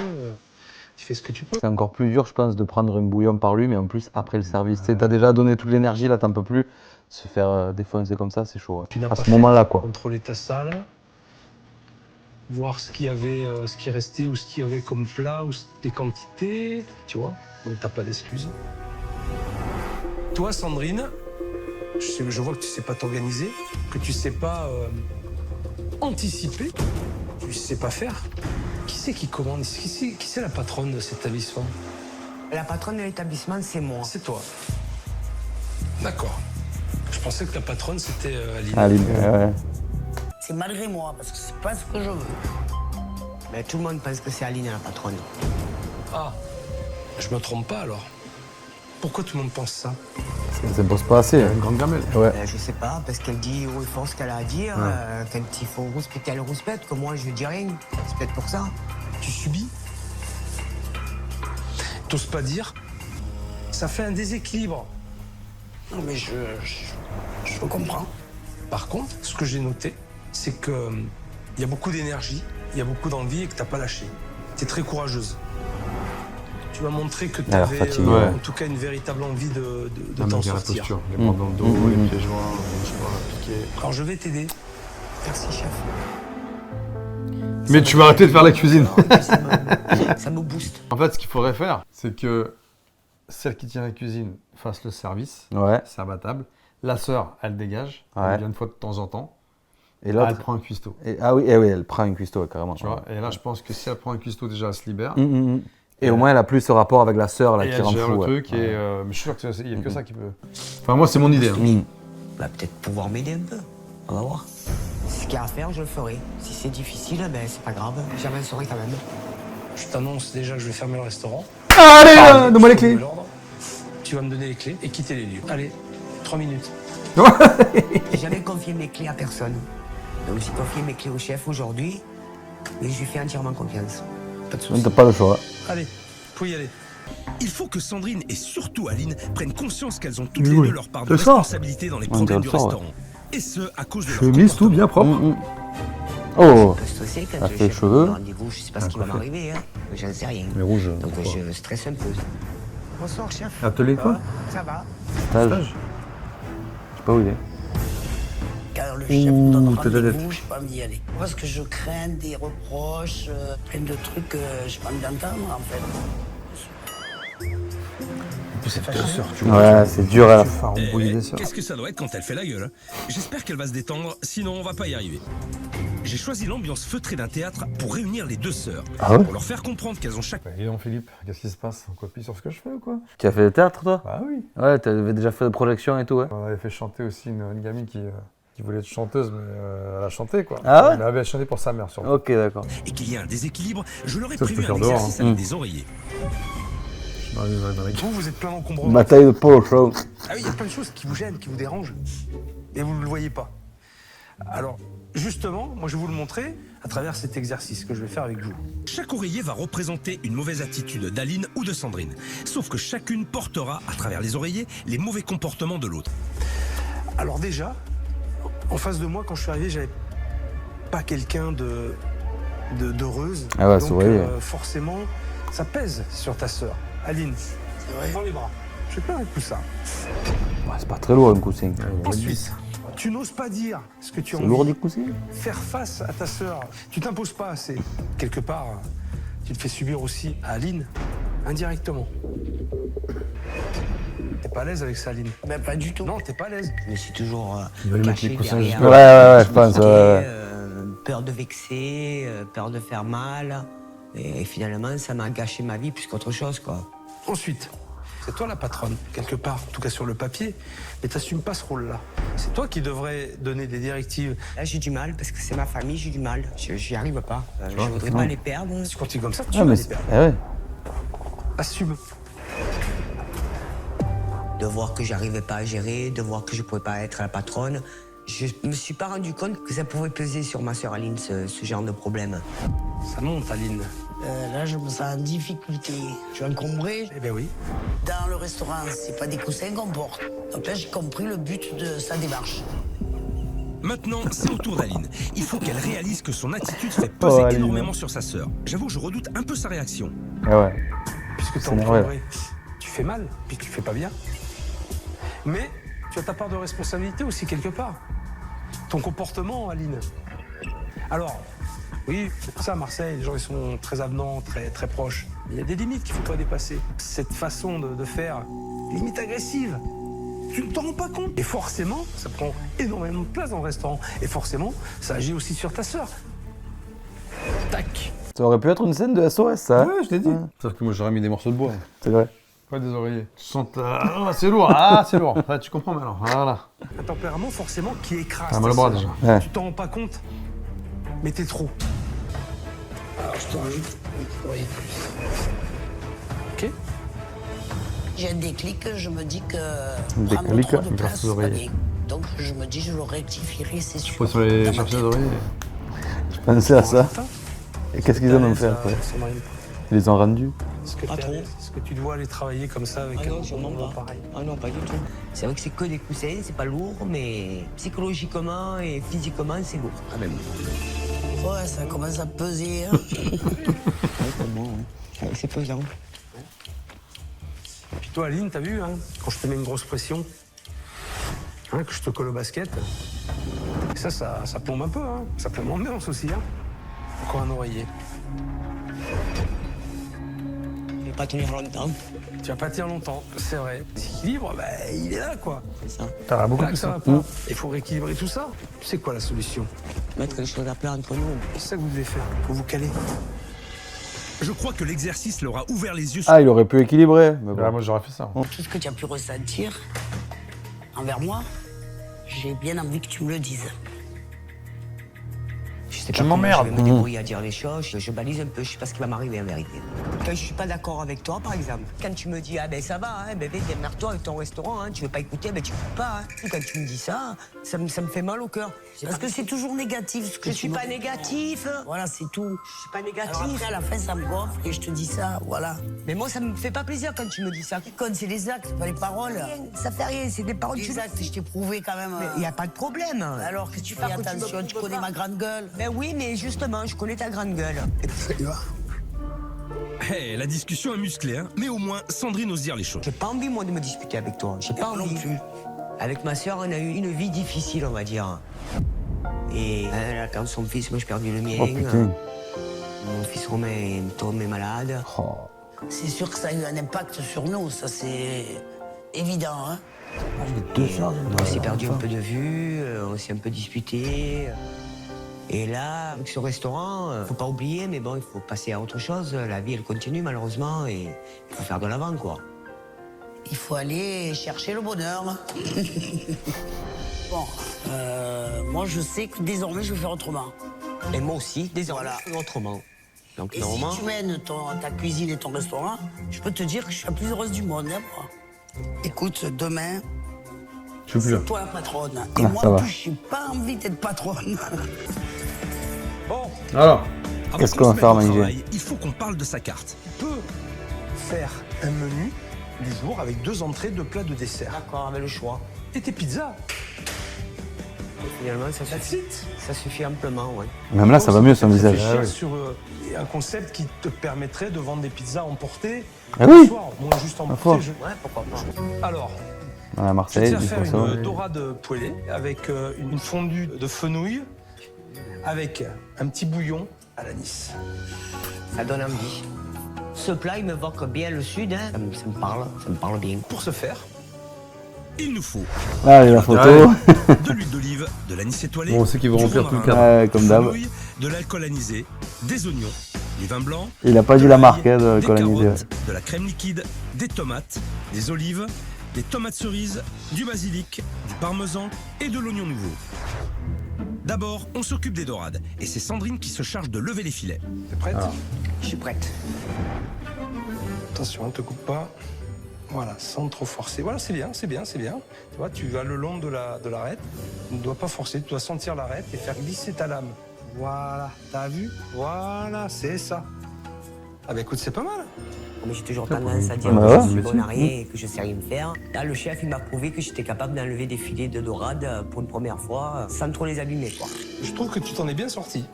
tu fais ce que tu peux. C'est encore plus dur, je pense, de prendre un bouillon par lui, mais en plus, après le service. Tu sais, t'as déjà donné toute l'énergie, là, t'en peux plus. Se faire défoncer comme ça, c'est chaud. Tu n'as À pas ce fait moment-là, quoi. Contrôler ta salle, voir ce qu'il y avait, ce qui restait ou ce qu'il y avait comme plat ou des quantités, tu vois. Donc t'as pas d'excuses. Toi, Sandrine, je vois que tu sais pas t'organiser, que tu sais pas anticiper, tu sais pas faire. Qui c'est qui commande? Qui c'est la patronne de cet établissement? La patronne de l'établissement, c'est moi. C'est toi. D'accord. Je pensais que la patronne, c'était Aline. Aline, ouais. C'est malgré moi, parce que c'est pas ce que je veux. Mais tout le monde pense que c'est Aline la patronne. Ah, je me trompe pas alors. Pourquoi tout le monde pense ça? Ça s'impose pas assez. Une grande gamelle. Ouais. Je sais pas, parce qu'elle dit haut et fort ce qu'elle a à dire. Quand il faut rouspéter, elle rouspète, que moi je dis rien. C'est peut-être pour ça. Tu subis. T'oses pas dire. Ça fait un déséquilibre. Non, mais je comprends. Par contre, ce que j'ai noté, c'est que il y a beaucoup d'énergie, il y a beaucoup d'envie et que t'as pas lâché. T'es très courageuse. Tu m'as montré que Alors, t'avais fatigué, en tout cas une véritable envie de t'en sortir. posture, les bras dans le dos, les pieds joints, les cheveux piqués. Alors je vais t'aider. Merci, chef. Mais tu vas arrêter de faire la cuisine. Ça me booste. En fait, ce qu'il faudrait faire, c'est que celle qui tient la cuisine fasse le service, Ouais. serve à table. La sœur, elle dégage, Ouais. elle vient une fois de temps en temps. Et l'autre. Elle prend un cuistot. Ah oui, elle prend une cuistot, carrément. Tu vois, et là, je pense que si elle prend un cuistot, déjà, elle se libère. Et au moins, elle a plus ce rapport avec la sœur là, Et qui elle rend gère fou. le truc. Et, mais je suis sûr qu'il n'y a que ça qui peut. Enfin, moi, c'est mon idée. Hein. Va peut-être pouvoir m'aider un peu. On va voir. Ce qu'il y a à faire, je le ferai. Si c'est difficile, ben c'est pas grave. J'avancerai quand même. Je t'annonce déjà que je vais fermer le restaurant. Allez, donne-moi les clés. Tu vas me donner les clés et quitter les lieux. Allez, 3 minutes. J'ai jamais confié mes clés à personne. Donc j'ai confié mes clés au chef aujourd'hui. Et je lui fais entièrement confiance. Pas de soucis. T'as pas le choix. Allez, faut y aller. Il faut que Sandrine et surtout Aline prennent conscience qu'elles ont toutes les deux leur part de C'est ça. responsabilité dans les problèmes du dirait ça, ouais. restaurant. Et ce, à cause de leur Chemise, tout bien propre. Oh, Je suis stressé quand Ça le fait chef cheveux. me donne rendez-vous. Je sais pas ce qui va m'arriver. Hein. J'en sais rien. Mais rouge. Donc je stresse un peu. Bonsoir, chef. Atelier quoi? Ça va. stage. Je sais pas où il est. Car le chef me donne tête à tête. rendez-vous, je peux pas y aller. Parce que je crains des reproches, plein de trucs que j'ai pas envie d'entendre en fait. C'est ta sœur, tu Ouais, c'est dur. Hein. Faire embrouiller des sœurs. Qu'est-ce que ça doit être quand elle fait la gueule, hein. J'espère qu'elle va se détendre, sinon on va pas y arriver. J'ai choisi l'ambiance feutrée d'un théâtre pour réunir les deux sœurs. Ah ouais? Pour leur faire comprendre qu'elles ont chaque... Dis donc, Philippe, qu'est-ce qui se passe? On copie sur ce que je fais ou quoi? Tu as fait le théâtre, toi? Bah oui. Ouais, t'avais déjà fait des projections et tout, ouais. On avait fait chanter aussi une gamine qui voulait être chanteuse, mais elle a chanté quoi. Ah ouais? Elle avait chanté pour sa mère surtout. Ok, d'accord. Et qu'il y ait un déséquilibre, je leur ai Ça, je peux prévu un faire dehors, exercice hein. avec des oreillers. Vous êtes plein d'encombrants. Bataille de polo show. Ah oui, il y a plein de choses qui vous gênent, qui vous dérangent. Et vous ne le voyez pas. Alors, justement, moi je vais vous le montrer à travers cet exercice que je vais faire avec vous. Chaque oreiller va représenter une mauvaise attitude d'Aline ou de Sandrine. Sauf que chacune portera, à travers les oreillers, les mauvais comportements de l'autre. Alors déjà, en face de moi, quand je suis arrivé, j'avais pas quelqu'un d'heureuse. Ah ouais, donc c'est vrai. forcément, ça pèse sur ta sœur. Aline, prends les bras. Je vais pas avec tout ça. Ouais, c'est pas très lourd, un coussin. Ensuite, tu n'oses pas dire ce que tu as C'est envie. lourd, des coussins? Faire face à ta sœur. Tu t'imposes pas assez. Quelque part, tu le fais subir aussi à Aline, indirectement. T'es pas à l'aise avec ça, Aline? Ben pas du tout. Non, t'es pas à l'aise. Je me suis toujours Il va lui mettre caché les coussins derrière. jusque-là. Ouais, je pense. Piqué, Ouais. peur de vexer, peur de faire mal. Et finalement, ça m'a gâché ma vie plus qu'autre chose, quoi. Ensuite, c'est toi la patronne, quelque part, en tout cas sur le papier, mais t'assumes pas ce rôle-là. C'est toi qui devrais donner des directives. Là, j'ai du mal, parce que c'est ma famille, j'ai du mal. J'y arrive pas. Je voudrais pas les perdre. Si tu continues comme ça, tu Ah, vas mais les perdre. ouais. Assume. De voir que j'arrivais pas à gérer, de voir que je pouvais pas être la patronne. Je me suis pas rendu compte que ça pouvait peser sur ma sœur Aline, ce genre de problème. Ça monte, Aline. Là, je me sens en difficulté. Je suis encombré. Eh ben oui. Dans le restaurant, c'est pas des coussins qu'on porte. Donc là, j'ai compris le but de sa démarche. Maintenant, c'est au tour d'Aline. Il faut qu'elle réalise que son attitude fait peser Aline. énormément sur sa sœur. J'avoue, je redoute un peu sa réaction. Ah ouais. Puisque t'es C'est normal. encombré, tu fais mal, puis tu fais pas bien. Mais tu as ta part de responsabilité aussi quelque part. Ton comportement, Aline. Alors, oui, c'est pour ça à Marseille, les gens ils sont très avenants, très, très proches. Mais il y a des limites qu'il ne faut pas dépasser. Cette façon de faire, limite agressive, tu ne t'en rends pas compte. Et forcément, ça prend énormément de place dans le restaurant. Et forcément, ça agit aussi sur ta sœur. Tac. Ça aurait pu être une scène de SOS, ça. Ouais, je t'ai dit. Sauf que moi, j'aurais mis des morceaux de bois. C'est vrai. Pas des oreillers. Tu sens ah, c'est lourd. Ah, c'est lourd. Ah, tu comprends maintenant. Voilà. Un tempérament forcément qui écrase. T'as ta mal au bras sœur. déjà. Ouais. Tu t'en rends pas compte, mais t'es trop. Alors, je te rajoute une oreille plus. Ok. J'ai un déclic, je me dis que Un prendre déclic, trop de grâce place, aux c'est pas oreillers. bien. Donc, je me dis, je le rectifierai, c'est sûr. Faut sur les Dans ma chercher des tête. oreillers. Je pensais à ça. Et qu'est-ce qu'ils en ont fait après? Ils les ont rendus. Pas trop. Est-ce que tu dois aller travailler comme ça avec Ah non, un sûrement endroit pas. pareil? Ah non, pas du tout. C'est vrai que c'est que des coussins, c'est pas lourd, mais psychologiquement et physiquement, c'est lourd quand même. Ouais, ça commence à peser. Hein. C'est pesant. Puis toi, Aline, t'as vu, hein, quand je te mets une grosse pression, hein, que je te colle au basket, ça plombe un peu, hein. Ça plombe l'ambiance aussi. Hein. Encore un oreiller. Je vais pas tenir longtemps. Tu vas pas tenir longtemps, c'est vrai. L'équilibre, bah, il est là, quoi. C'est ça. T'as beaucoup Là plus que ça va ça. pas. Il faut rééquilibrer tout ça. C'est quoi la solution? Mettre les choses à plat entre nous. C'est ça que vous devez faire. Faut vous caler. Je crois que l'exercice leur a ouvert les yeux sur... Ah, il aurait pu équilibrer. Mais bon. Ah, moi, j'aurais fait ça. Tout ce que tu as pu ressentir envers moi, j'ai bien envie que tu me le dises. Je sais Tu pas comment m'emmerdes. je vais me débrouiller à dire les choses, je balise un peu, je sais pas ce qui va m'arriver en vérité. Quand je suis pas d'accord avec toi, par exemple, quand tu me dis, ah ben ça va, hein, bébé, démerde-toi avec ton restaurant, hein, tu veux pas écouter, ben tu écoutes pas. Hein. Quand tu me dis ça, ça me fait mal au cœur. Parce que c'est toujours négatif ce que Je suis pas négatif. Voilà, c'est tout. Je suis pas Alors négatif. après, à la fin, ça me gonfle et je te dis ça, voilà. Mais moi, ça me fait pas plaisir quand tu me dis ça. Ce qui compte, c'est les actes, pas les paroles. Ça fait rien, c'est des paroles. Les actes, je t'ai prouvé quand même. Il n'y a pas de problème. Alors que tu fais Par contre, attention, tu connais ma grande gueule. Ben oui, mais justement, je connais ta grande gueule. Hey, la discussion est musclée, hein, mais au moins Sandrine ose dire les choses. J'ai pas envie, moi, de me disputer avec toi. J'ai pas envie. Avec ma sœur, on a eu une vie difficile, on va dire. Et elle a perdu son fils, moi j'ai perdu le mien. Oh putain. Mon fils Romain est tombé malade. Oh. C'est sûr que ça a eu un impact sur nous, ça c'est évident. Hein. On s'est perdu un peu de vue, on s'est un peu disputé. Et là, avec ce restaurant, faut pas oublier, mais bon, il faut passer à autre chose. La vie, elle continue malheureusement et il faut faire de l'avant, quoi. Il faut aller chercher le bonheur. Bon, moi je sais que désormais je vais faire autrement. Et moi aussi, désormais je fais autrement. Donc, et si tu mènes ta cuisine et ton restaurant, je peux te dire que je suis la plus heureuse du monde, hein, moi. Écoute, demain, Je suis plus là. c'est toi la patronne. Et Ah, moi, ça en va. plus, j'ai pas envie d'être patronne. Bon, Alors, Avant Qu'est-ce qu'on qu'on va se faire mette au manger travail, il faut qu'on parle de sa carte. tu peux faire un menu du jour avec 2 entrées, 2 plats, 2 desserts. D'accord, avec le choix. Et tes pizzas. Finalement, That's it. ça suffit amplement, ouais. Même là, ça va mieux son visage. Réfléchir sur un concept qui te permettrait de vendre des pizzas emportées Ah le oui. soir, moins juste Ma foi. emportées. Ouais, pourquoi pas. Alors, À je Marseille, tiens à du faire poisson. une dorade poêlée avec une fondue de fenouil avec un petit bouillon à l'anis. Ça donne envie. Ce plat, il m'évoque bien le sud, hein. Ça me parle bien. Pour ce faire, Il nous faut Allez, la photo. de l'huile d'olive, de l'anis étoilé, Bon, on sait qu'ils vont du remplir fond tout le marin, cadre. Ouais, comme du d'hab. fenouil, de l'alcool anisé, des oignons, du vin blanc, Il a pas de dit la l'ail, marque hein, de des Colanisi. carottes, de la crème liquide, des tomates, des olives, des tomates cerises, du basilic, du parmesan et de l'oignon nouveau. D'abord, on s'occupe des dorades et c'est Sandrine qui se charge de lever les filets. T'es prête? Je suis prête. Attention, ne te coupe pas. Voilà, sans trop forcer. Voilà, c'est bien, c'est bien, c'est bien. Tu vois, tu vas le long de l'arête. Tu ne dois pas forcer, tu dois sentir l'arête et faire glisser ta lame. Voilà, t'as vu? Voilà, c'est ça. Ah bah écoute, c'est pas mal. Mais j'ai toujours tendance à dire Bah que ouais. je suis bon à rien et que je sais rien faire. Là, le chef, il m'a prouvé que j'étais capable d'enlever des filets de dorade pour une première fois, sans trop les abîmer, quoi. Je trouve que tu t'en es bien sorti.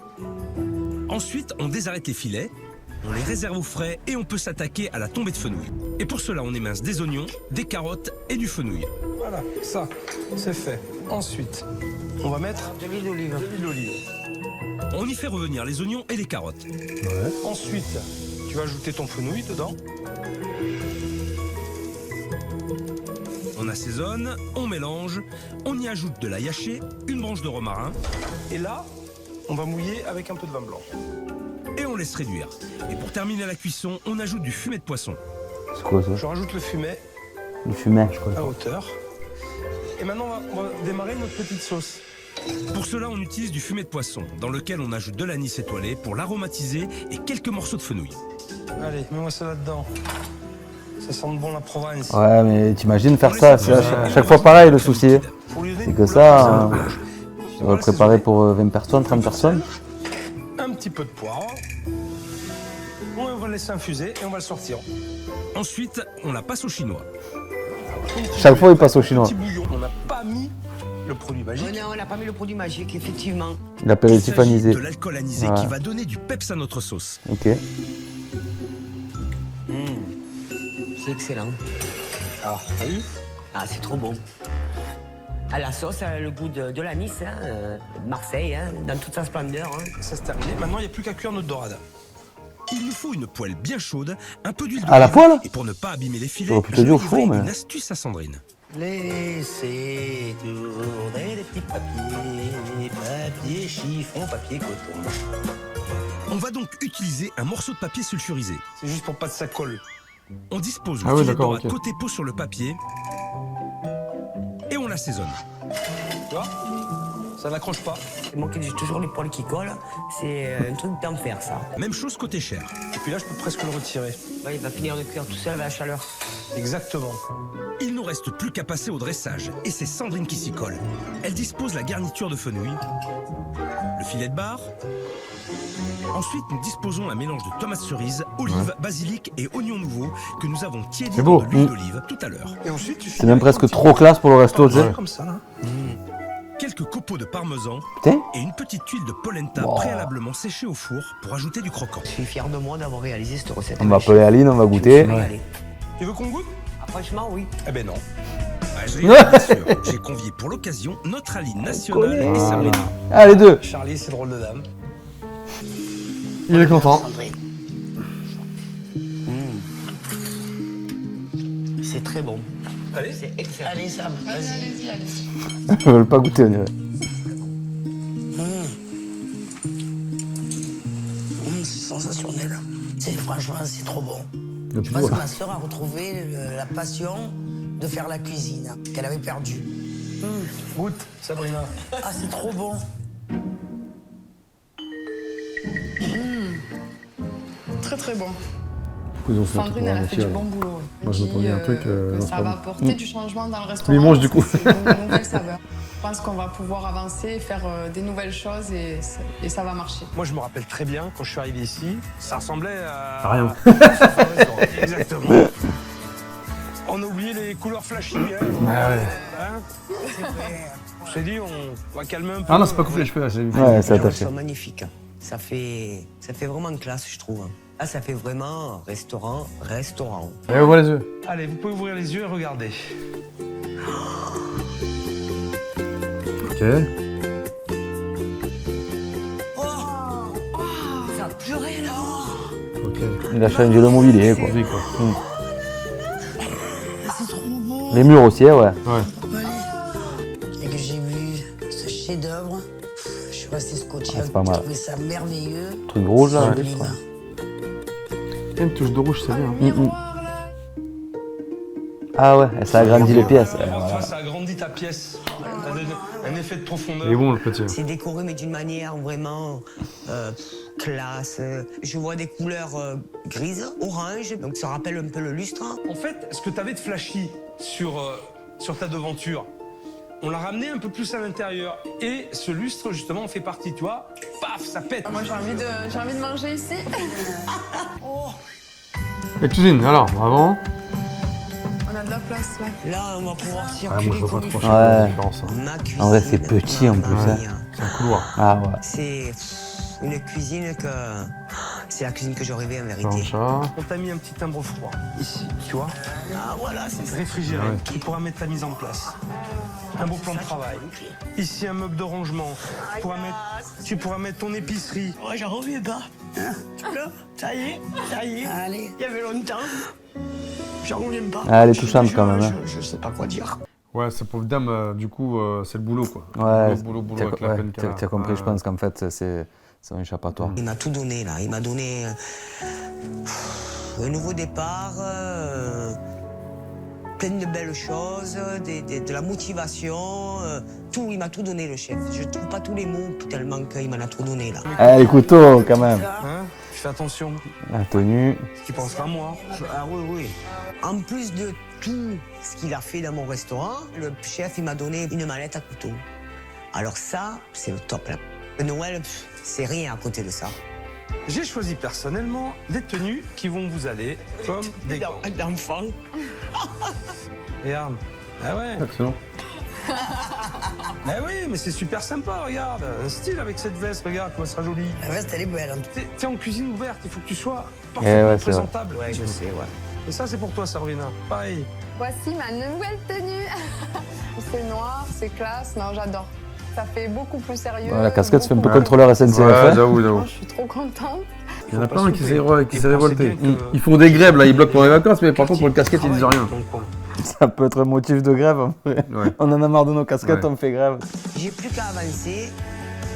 Ensuite, on désarrête les filets, on les réserve au frais et on peut s'attaquer à la tombée de fenouil. Et pour cela, on émince des oignons, des carottes et du fenouil. Voilà, ça, c'est fait. Ensuite, on va mettre De l'huile d'olive. de l'huile d'olive. On y fait revenir les oignons et les carottes. Ensuite, tu vas ajouter ton fenouil dedans. On assaisonne, on mélange, on y ajoute de l'ail haché, une branche de romarin Et là, on va mouiller avec un peu de vin blanc. et on laisse réduire. Et pour terminer la cuisson, on ajoute du fumet de poisson. C'est quoi ça? Je rajoute le fumet Du fumet. à hauteur. Et maintenant, on va démarrer notre petite sauce. Pour cela, on utilise du fumet de poisson, dans lequel on ajoute de l'anis étoilé pour l'aromatiser et quelques morceaux de fenouil. Allez, mets-moi ça là-dedans. Ça sent bon la Provence. Ouais, mais t'imagines faire ça, c'est à chaque fois pareil le souci. Pour lui donner C'est une que couleur, ça, on va le préparer pour 20 personnes, 30 personnes. un petit peu de poivre. On va le laisser infuser et on va le sortir. Ensuite, on la passe au chinois. Chaque fois, il passe au chinois. Petit bouillon. On n'a pas mis le produit magique. Oh non, on n'a pas mis le produit magique, effectivement. L'apéritif Il s'agit anisé. de l'alcool anisé Ouais. qui va donner du peps à notre sauce. Ok. C'est excellent. Ah, t'as vu? Ah, c'est trop bon. Ah, la sauce, elle a le goût de l'anis, hein, de Marseille, hein, dans toute sa splendeur. Hein. Ça c'est terminé. Maintenant, il n'y a plus qu'à cuire notre dorade. Il nous faut une poêle bien chaude, un peu d'huile À la d'olive, poêle? et pour ne pas abîmer les filets, J'aurais pu te je dire au livrerai four, mais- une astuce à Sandrine. Laissez tourner les petits papiers, papier chiffon, papier coton. On va donc utiliser un morceau de papier sulfurisé. C'est juste pour pas que ça colle. On dispose Ah le oui, filet de d'accord, dorade ok. côté peau sur le papier et on l'assaisonne. Tu vois? Ça n'accroche pas. C'est moi qui j'ai toujours les poils qui collent. C'est un truc d'enfer, ça. Même chose côté chair. Et puis là, je peux presque le retirer. Ouais, il va finir de cuire tout seul avec la chaleur. Exactement. Il nous reste plus qu'à passer au dressage et c'est Sandrine qui s'y colle. Elle dispose la garniture de fenouil, le filet de bar. Ensuite, nous disposons un mélange de tomates cerises, olives, basilic et oignons nouveaux que nous avons tiédis C'est dans beau. de l'huile d'olive tout à l'heure. Et ensuite, tu C'est même presque trop classe pour le resto, tu sais. Comme ça, là. Quelques copeaux de parmesan Putain. et une petite tuile de polenta Wow. préalablement séchée au four pour ajouter du croquant. Je suis fier de moi d'avoir réalisé cette recette. On va appeler Aline, on va goûter. Allez. Tu veux qu'on goûte? Ah, franchement, oui. Eh ben non. Bien sûr, j'ai convié pour l'occasion notre Aline nationale et Sabrina. Ah, les deux. Charlie, c'est drôle de dame. Il est content. C'est très bon. Allez. C'est excellent. Allez, Sam, vas-y. Allez-y, allez-y. Ils veulent pas goûter, on dirait. C'est sensationnel. Franchement, c'est trop bon. Le Je plus pense beau. que ma soeur a retrouvé la passion de faire la cuisine qu'elle avait perdue. Goûte, Sabrina. Ah, c'est trop bon. Très très bon. Ils ont fait un truc Sandrine, elle a fait du oriental. bon boulot. Moi, je Elle m'attendais dit, à un truc, que non, c'est ça pas va bon. apporter du changement dans le restaurant. Mais il mange, du coup. C'est une nouvelle saveur. Je pense qu'on va pouvoir avancer, faire des nouvelles choses et ça va marcher. Moi, je me rappelle très bien, quand je suis arrivé ici, ça ressemblait à... Rien. Exactement. On a oublié les couleurs flashy. Hein. Ah ouais. Hein? Je t'ai dit, on va calmer un peu. Ah non, c'est pas coupé les cheveux, là, c'est Ouais, c'est Les roues attaché. sont magnifiques. Ça fait vraiment classe, je trouve. Là, ça fait vraiment restaurant. Et ouvre les yeux. Allez, vous pouvez ouvrir les yeux et regarder. Ok. Ça n'a plus rien à voir. Ok. Il a changé le mobilier, quoi. Vie, quoi. C'est trop bon. Les murs aussi, ouais. Ouais. Et que j'ai vu ce chef-d'œuvre, je suis resté scotché. Ah, c'est pas mal. J'ai trouvé ça merveilleux. Truc rouge, là. Sublime. Une touche de rouge, c'est bien. Ah ouais, et ça agrandit les pièces. Enfin, ça agrandit ta pièce. Un effet de profondeur. Il est bon le petit. C'est décoré, mais d'une manière vraiment classe. Je vois des couleurs grises, orange, donc ça rappelle un peu le lustre. En fait, ce que tu avais de flashy sur ta devanture, on l'a ramené un peu plus à l'intérieur. Et ce lustre, justement, en fait partie, tu vois. Paf, ça pète. Moi, j'ai envie de manger ici. La cuisine, alors, avant. On a de la place là. Là, on va pouvoir Ah, circuler moi je vois comme pas il trop faut. la différence. Hein. Ma cuisine, En vrai, c'est petit en plus. Hein. C'est un couloir. Ah ouais. C'est une cuisine que... C'est la cuisine que je rêvais en vérité. Plancha. On t'a mis un petit timbre froid, ici, tu vois. Ah voilà, c'est ça. Réfrigéré, Ouais. qui pourra mettre ta mise en place. Un beau plan de travail. Ici, un meuble de rangement. Tu pourras mettre ton épicerie. Moi, j'en reviens pas. Hein, tu vois, ça y est. Allez. Il y avait longtemps. J'en reviens pas. Ah, elle est touchante quand même. Hein. Je sais pas quoi dire. Ouais, c'est pour le dame, du coup, c'est le boulot quoi. Ouais, Boulot avec la peine qu'elle a. t'as compris, je pense qu'en fait, c'est un échappatoire. Il m'a tout donné là. Il m'a donné un nouveau départ, plein de belles choses, de la motivation, tout. Il m'a tout donné le chef. Je trouve pas tous les mots tellement qu'il m'en a tout donné là. Ah, les couteaux quand même. Hein? Fais attention. La tenue. Tu penseras à moi. Ah oui, oui. En plus de tout ce qu'il a fait dans mon restaurant, le chef il m'a donné une mallette à couteau. Alors ça, c'est le top là. Noël, c'est rien à côté de ça. J'ai choisi personnellement des tenues qui vont vous aller comme des gants. D'enfant. Regarde. Ah ouais. Excellent. Ah oui, mais c'est super sympa, regarde. Un style avec cette veste, regarde, comment elle sera jolie. La veste, elle est belle. T'es en cuisine ouverte, il faut que tu sois Eh parfaitement ouais, c'est présentable. Ouais, je sais, ouais. Et ça, c'est pour toi, Sabrina. Pareil. Voici ma nouvelle tenue. C'est noir, c'est classe. Non, j'adore. Ça fait beaucoup plus sérieux. Ouais, la casquette fait un peu beaucoup- contrôleur SNCF. Ouais, hein. j'avoue. Moi, je suis trop contente. Il y en a Faut plein pas qui souffler. s'est Et révolté. pensez bien que- Ils font des grèves là, ils bloquent pour les vacances, mais par contre pour le casquette ils disent rien. Ça peut être un motif de grève. En vrai. Ouais. On en a marre de nos casquettes, Ouais. on fait grève. J'ai plus qu'à avancer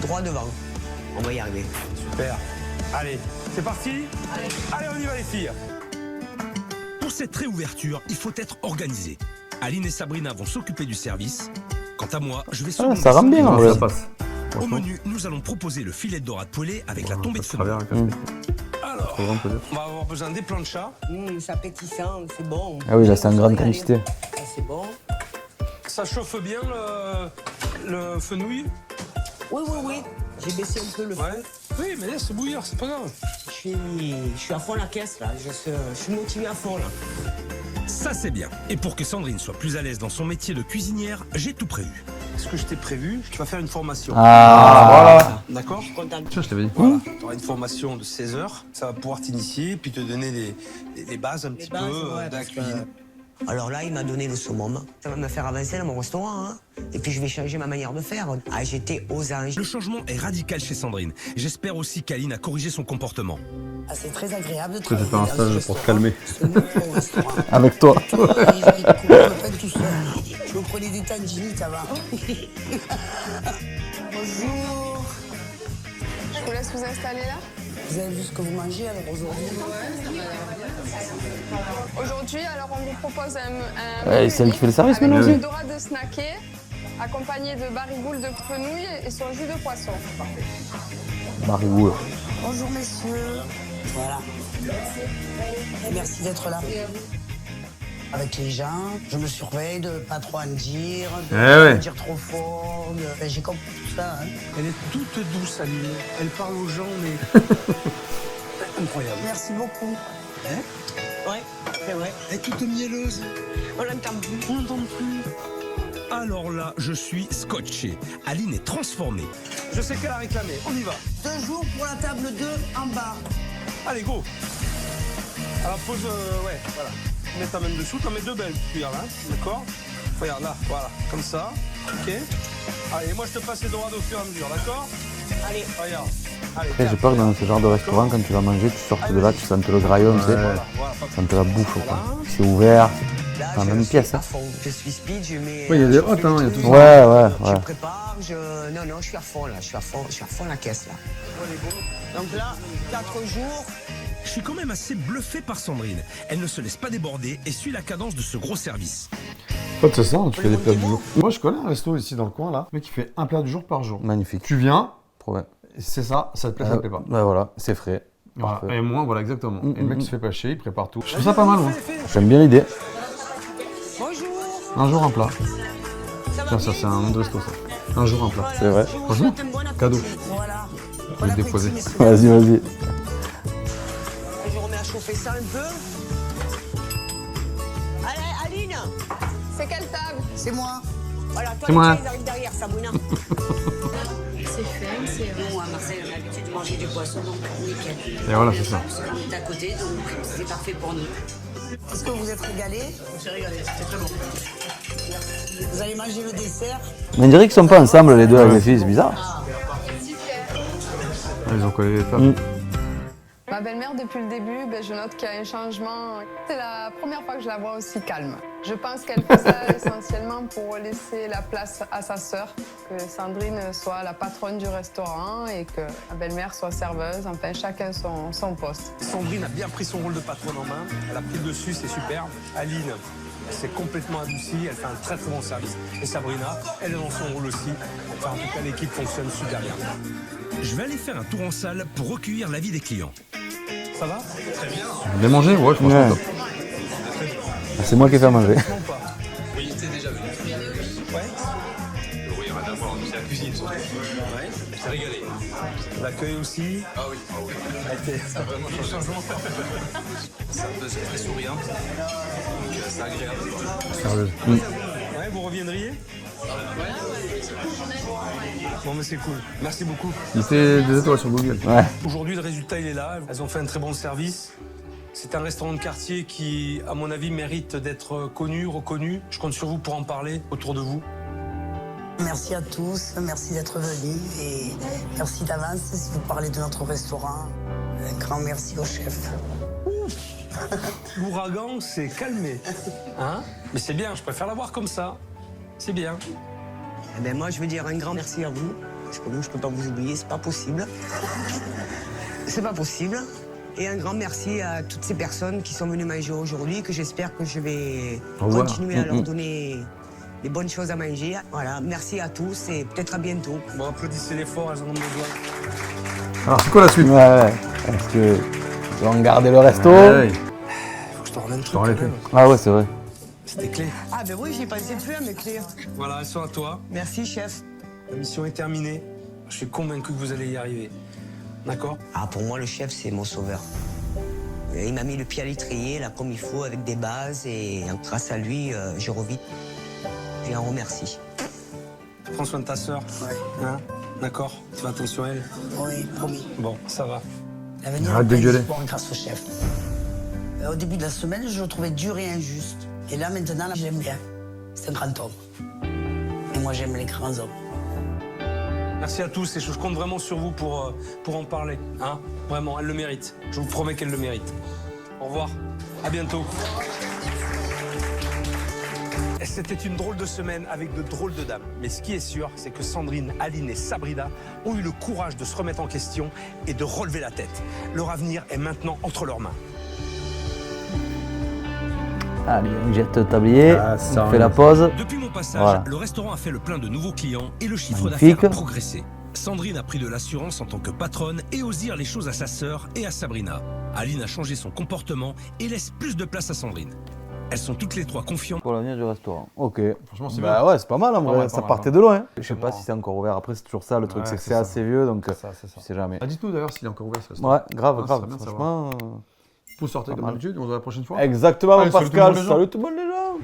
droit devant. On va y arriver. Super. Allez, c'est parti. Allez, on y va les filles. Pour cette réouverture, il faut être organisé. Aline et Sabrina vont s'occuper du service. Quant à moi, je vais seconder ça rentre bien, Sabrina. en vrai. Ça passe. Au menu, nous allons proposer le filet de dorade poêlé avec la tombée de Ça fenouil. travers la casquette. Alors, Trop grand, peut-être. on va avoir besoin des plans de chat. C'est appétissant, c'est bon. Ah oui, là, c'est en grande quantité. Ah, c'est bon. Ça chauffe bien le fenouil. Oui, oui, oui. J'ai baissé un peu le feu. Ouais. Oui, mais laisse bouillir, c'est pas grave. Je suis à fond la caisse là. Je suis motivé à fond là. Ça, c'est bien. Et pour que Sandrine soit plus à l'aise dans son métier de cuisinière, j'ai tout prévu. Ce que je t'ai prévu, tu vas faire une formation. Ah, D'accord? Je suis contente. Tiens, je t'avais dit. Voilà. Tu auras une formation de 16 heures. Ça va pouvoir t'initier, puis te donner les bases un petit peu bases, de ouais, la parce que- cuisine. Alors là, il m'a donné le summum. Ça va me faire avancer dans mon restaurant. Hein. Et puis je vais changer ma manière de faire. Ah, j'étais aux anges. Le changement est radical chez Sandrine. J'espère aussi qu'Aline a corrigé son comportement. Ah, c'est très agréable de Tu vas travailler faire un dans stage ce pour te restaurant. calmer. C'est mon bon restaurant. avec toi. Je tout seul. Je me prenais des tangini, ça va. Bonjour. Je vous laisse vous installer là. Vous avez vu ce que vous mangez alors aujourd'hui? Aujourd'hui, alors on vous propose un Ouais, menu c'est elle qui fait le unique service, avec maintenant une aussi. dorade snackée, accompagnée de barigoules de fenouil et son jus de poisson. Marigou. Bonjour messieurs. Voilà. Et merci d'être là. Avec les gens, je me surveille de pas trop en dire, de ouais. pas dire trop fort. J'ai compris tout ça. Hein. Elle est toute douce, Aline. Elle parle aux gens, mais... Incroyable. Merci beaucoup. Hein? Ouais, c'est vrai. Elle est toute mielleuse. On l'entend plus. On n'entend plus. Alors là, je suis scotché. Aline est transformée. Je sais qu'elle a réclamé. On y va. 2 jours pour la table 2 en bas. Allez, go. Alors, pose... ouais, voilà. Mets ta main dessous. T'en mets 2 belles cuillères, là. D'accord? Regarde, là. Voilà. Comme ça. OK. Allez, moi, je te passe les dorades au fur et à mesure. D'accord? Allez. Regarde. Allez, J'ai peur que dans ce genre de restaurant, quand tu vas manger, tu sortes de là, tu sentes le graillon, tu sais. Voilà, voilà. Tu sentes la bouffe, quoi. C'est ouvert. Là, Dans la je même suis pièce, à hein. fond. Je suis speed, je mets... Ouais, il y a des je hôtes, fais hein, le il y a tout truc. ça. Ouais. Je prépare, Non, je suis à fond là, je suis à fond la caisse là. Donc là, 4 jours, Je suis quand même assez bluffé par Sandrine. Elle ne se laisse pas déborder et suit la cadence de ce gros service. En fait, c'est ça, tu fais des plats du jour. Moi, je connais un resto ici dans le coin, là, mais qui fait un plat du jour par jour. Magnifique. Tu viens, Trop bien. c'est ça te plaît, ça te plaît pas. Ouais, voilà, c'est frais. Voilà. Parfait. Et moi, voilà, exactement. Et le mec, il se fait pas chier, il prépare tout. Je trouve ça pas mal, moi. J'aime bien l'idée. Bonjour. Un jour, un plat. Ça va Tiens, ça, c'est un nom de resto, ça. Un jour, un plat. C'est vrai. Franchement, cadeau. Voilà. Je vais le déposer. Vas-y, vas-y. Je remets à chauffer ça un peu. Allez, Aline. C'est quelle table? C'est moi. Voilà, toi, C'est moi. ils arrivent derrière, Sabrina. C'est fin, c'est... Nous, à Marseille, on a l'habitude de manger du poisson, donc nickel. Et voilà, c'est ça. Parce qu'on est à côté, donc c'est parfait pour nous. Est-ce que vous êtes régalés? On s'est régalé, c'était très bon. Vous allez manger le dessert? Mais on dirait qu'ils sont pas ensemble les deux avec les filles, c'est bizarre. Ah, ils ont collé les tables. Ma belle-mère, depuis le début, je note qu'il y a un changement. C'est la première fois que je la vois aussi calme. Je pense qu'elle fait ça essentiellement pour laisser la place à sa sœur, que Sandrine soit la patronne du restaurant et que ma belle-mère soit serveuse, enfin chacun son poste. Sandrine a bien pris son rôle de patronne en main. Elle a pris le dessus, c'est super. Aline s'est complètement adoucie, elle fait un très très bon service. Et Sabrina, elle est dans son rôle aussi. Enfin, en tout cas, l'équipe fonctionne super bien. Je vais aller faire un tour en salle pour recueillir l'avis des clients. Ça va? Très bien. Vous voulez manger? Ouais, franchement, Ouais. top. C'est moi qui ai fait à manger. Non, pas. Oui, c'est déjà venu. Ouais. Oui, madame, c'est la cuisine. Ouais. C'est régalé. L'accueil aussi. Ah oui. Ça a vraiment changé. C'est un peu très souriant. Donc c'est agréable. Sérieux. Ouais, vous reviendriez? Bon, mais c'est cool. Merci beaucoup. Il fait des étoiles sur Google. Ouais. Aujourd'hui, le résultat, il est là. Elles ont fait un très bon service. C'est un restaurant de quartier qui, à mon avis, mérite d'être connu, reconnu. Je compte sur vous pour en parler autour de vous. Merci à tous, merci d'être venus et merci d'avance si vous parlez de notre restaurant. Un grand merci au chef. L'ouragan s'est calmé. Hein? Mais c'est bien, je préfère l'avoir comme ça. C'est bien. Eh ben moi, je veux dire un grand merci à vous, parce que nous, je peux pas vous oublier, c'est pas possible. C'est pas possible. Et un grand merci à toutes ces personnes qui sont venues manger aujourd'hui, que j'espère que je vais continuer à leur donner des bonnes choses à manger. Voilà, merci à tous et peut-être à bientôt. Bon, applaudissez-les fort, elles en ont besoin. Alors, c'est quoi la suite? Ouais. Est-ce que tu vas en garder le resto? Ouais. Faut que je te ramène tout Dans les quand même. Ah ouais, c'est vrai. C'est tes clés. Ah ben oui, j'ai pensé plus à mes clés. Voilà, elles sont à toi. Merci, chef. La mission est terminée. Je suis convaincu que vous allez y arriver. D'accord? Ah, pour moi, le chef, c'est mon sauveur. Il m'a mis le pied à l'étrier, là, comme il faut, avec des bases, et grâce à lui, je revis. Je l'en remercie. Prends soin de ta sœur. Ouais. Hein? D'accord? Fais attention à elle. Oui, promis. Bon, ça va. L'avenir Arrête de est plein gueuler. d'espoir grâce au chef. Au début de la semaine, je le trouvais dur et injuste. Et là, maintenant, là, j'aime bien. C'est un grand homme. Et moi, j'aime les grands hommes. Merci à tous et je compte vraiment sur vous pour en parler. Hein? Vraiment, elle le mérite. Je vous promets qu'elle le mérite. Au revoir. À bientôt. Et c'était une drôle de semaine avec de drôles de dames. Mais ce qui est sûr, c'est que Sandrine, Aline et Sabrina ont eu le courage de se remettre en question et de relever la tête. Leur avenir est maintenant entre leurs mains. Allez, on jette le tablier, Ah, ça on fait la pause. Depuis mon passage, Voilà. le restaurant a fait le plein de nouveaux clients et le chiffre Magnifique. d'affaires a progressé. Sandrine a pris de l'assurance en tant que patronne et ose dire les choses à sa sœur et à Sabrina. Aline a changé son comportement et laisse plus de place à Sandrine. Elles sont toutes les trois confiantes. Pour l'avenir du restaurant. Ok. Franchement, c'est Bah bien. ouais, c'est pas mal en vrai, Ouais, ça pas partait mal. de loin. Je sais C'est pas marrant. si c'est encore ouvert. Après, c'est toujours ça, le truc, Ouais, c'est que c'est c'est ça. assez vieux, donc C'est ça, c'est ça. tu sais jamais. Ah, dites-nous d'ailleurs s'il est encore ouvert. Ça, Ouais, grave, Ah, ça grave. serait bien de Franchement. Vous sortez comme Pas mal. d'habitude, on se voit la prochaine fois. Exactement, Allez, mon salut tout le Pascal. monde, les gens. Salut tout le monde, les gens.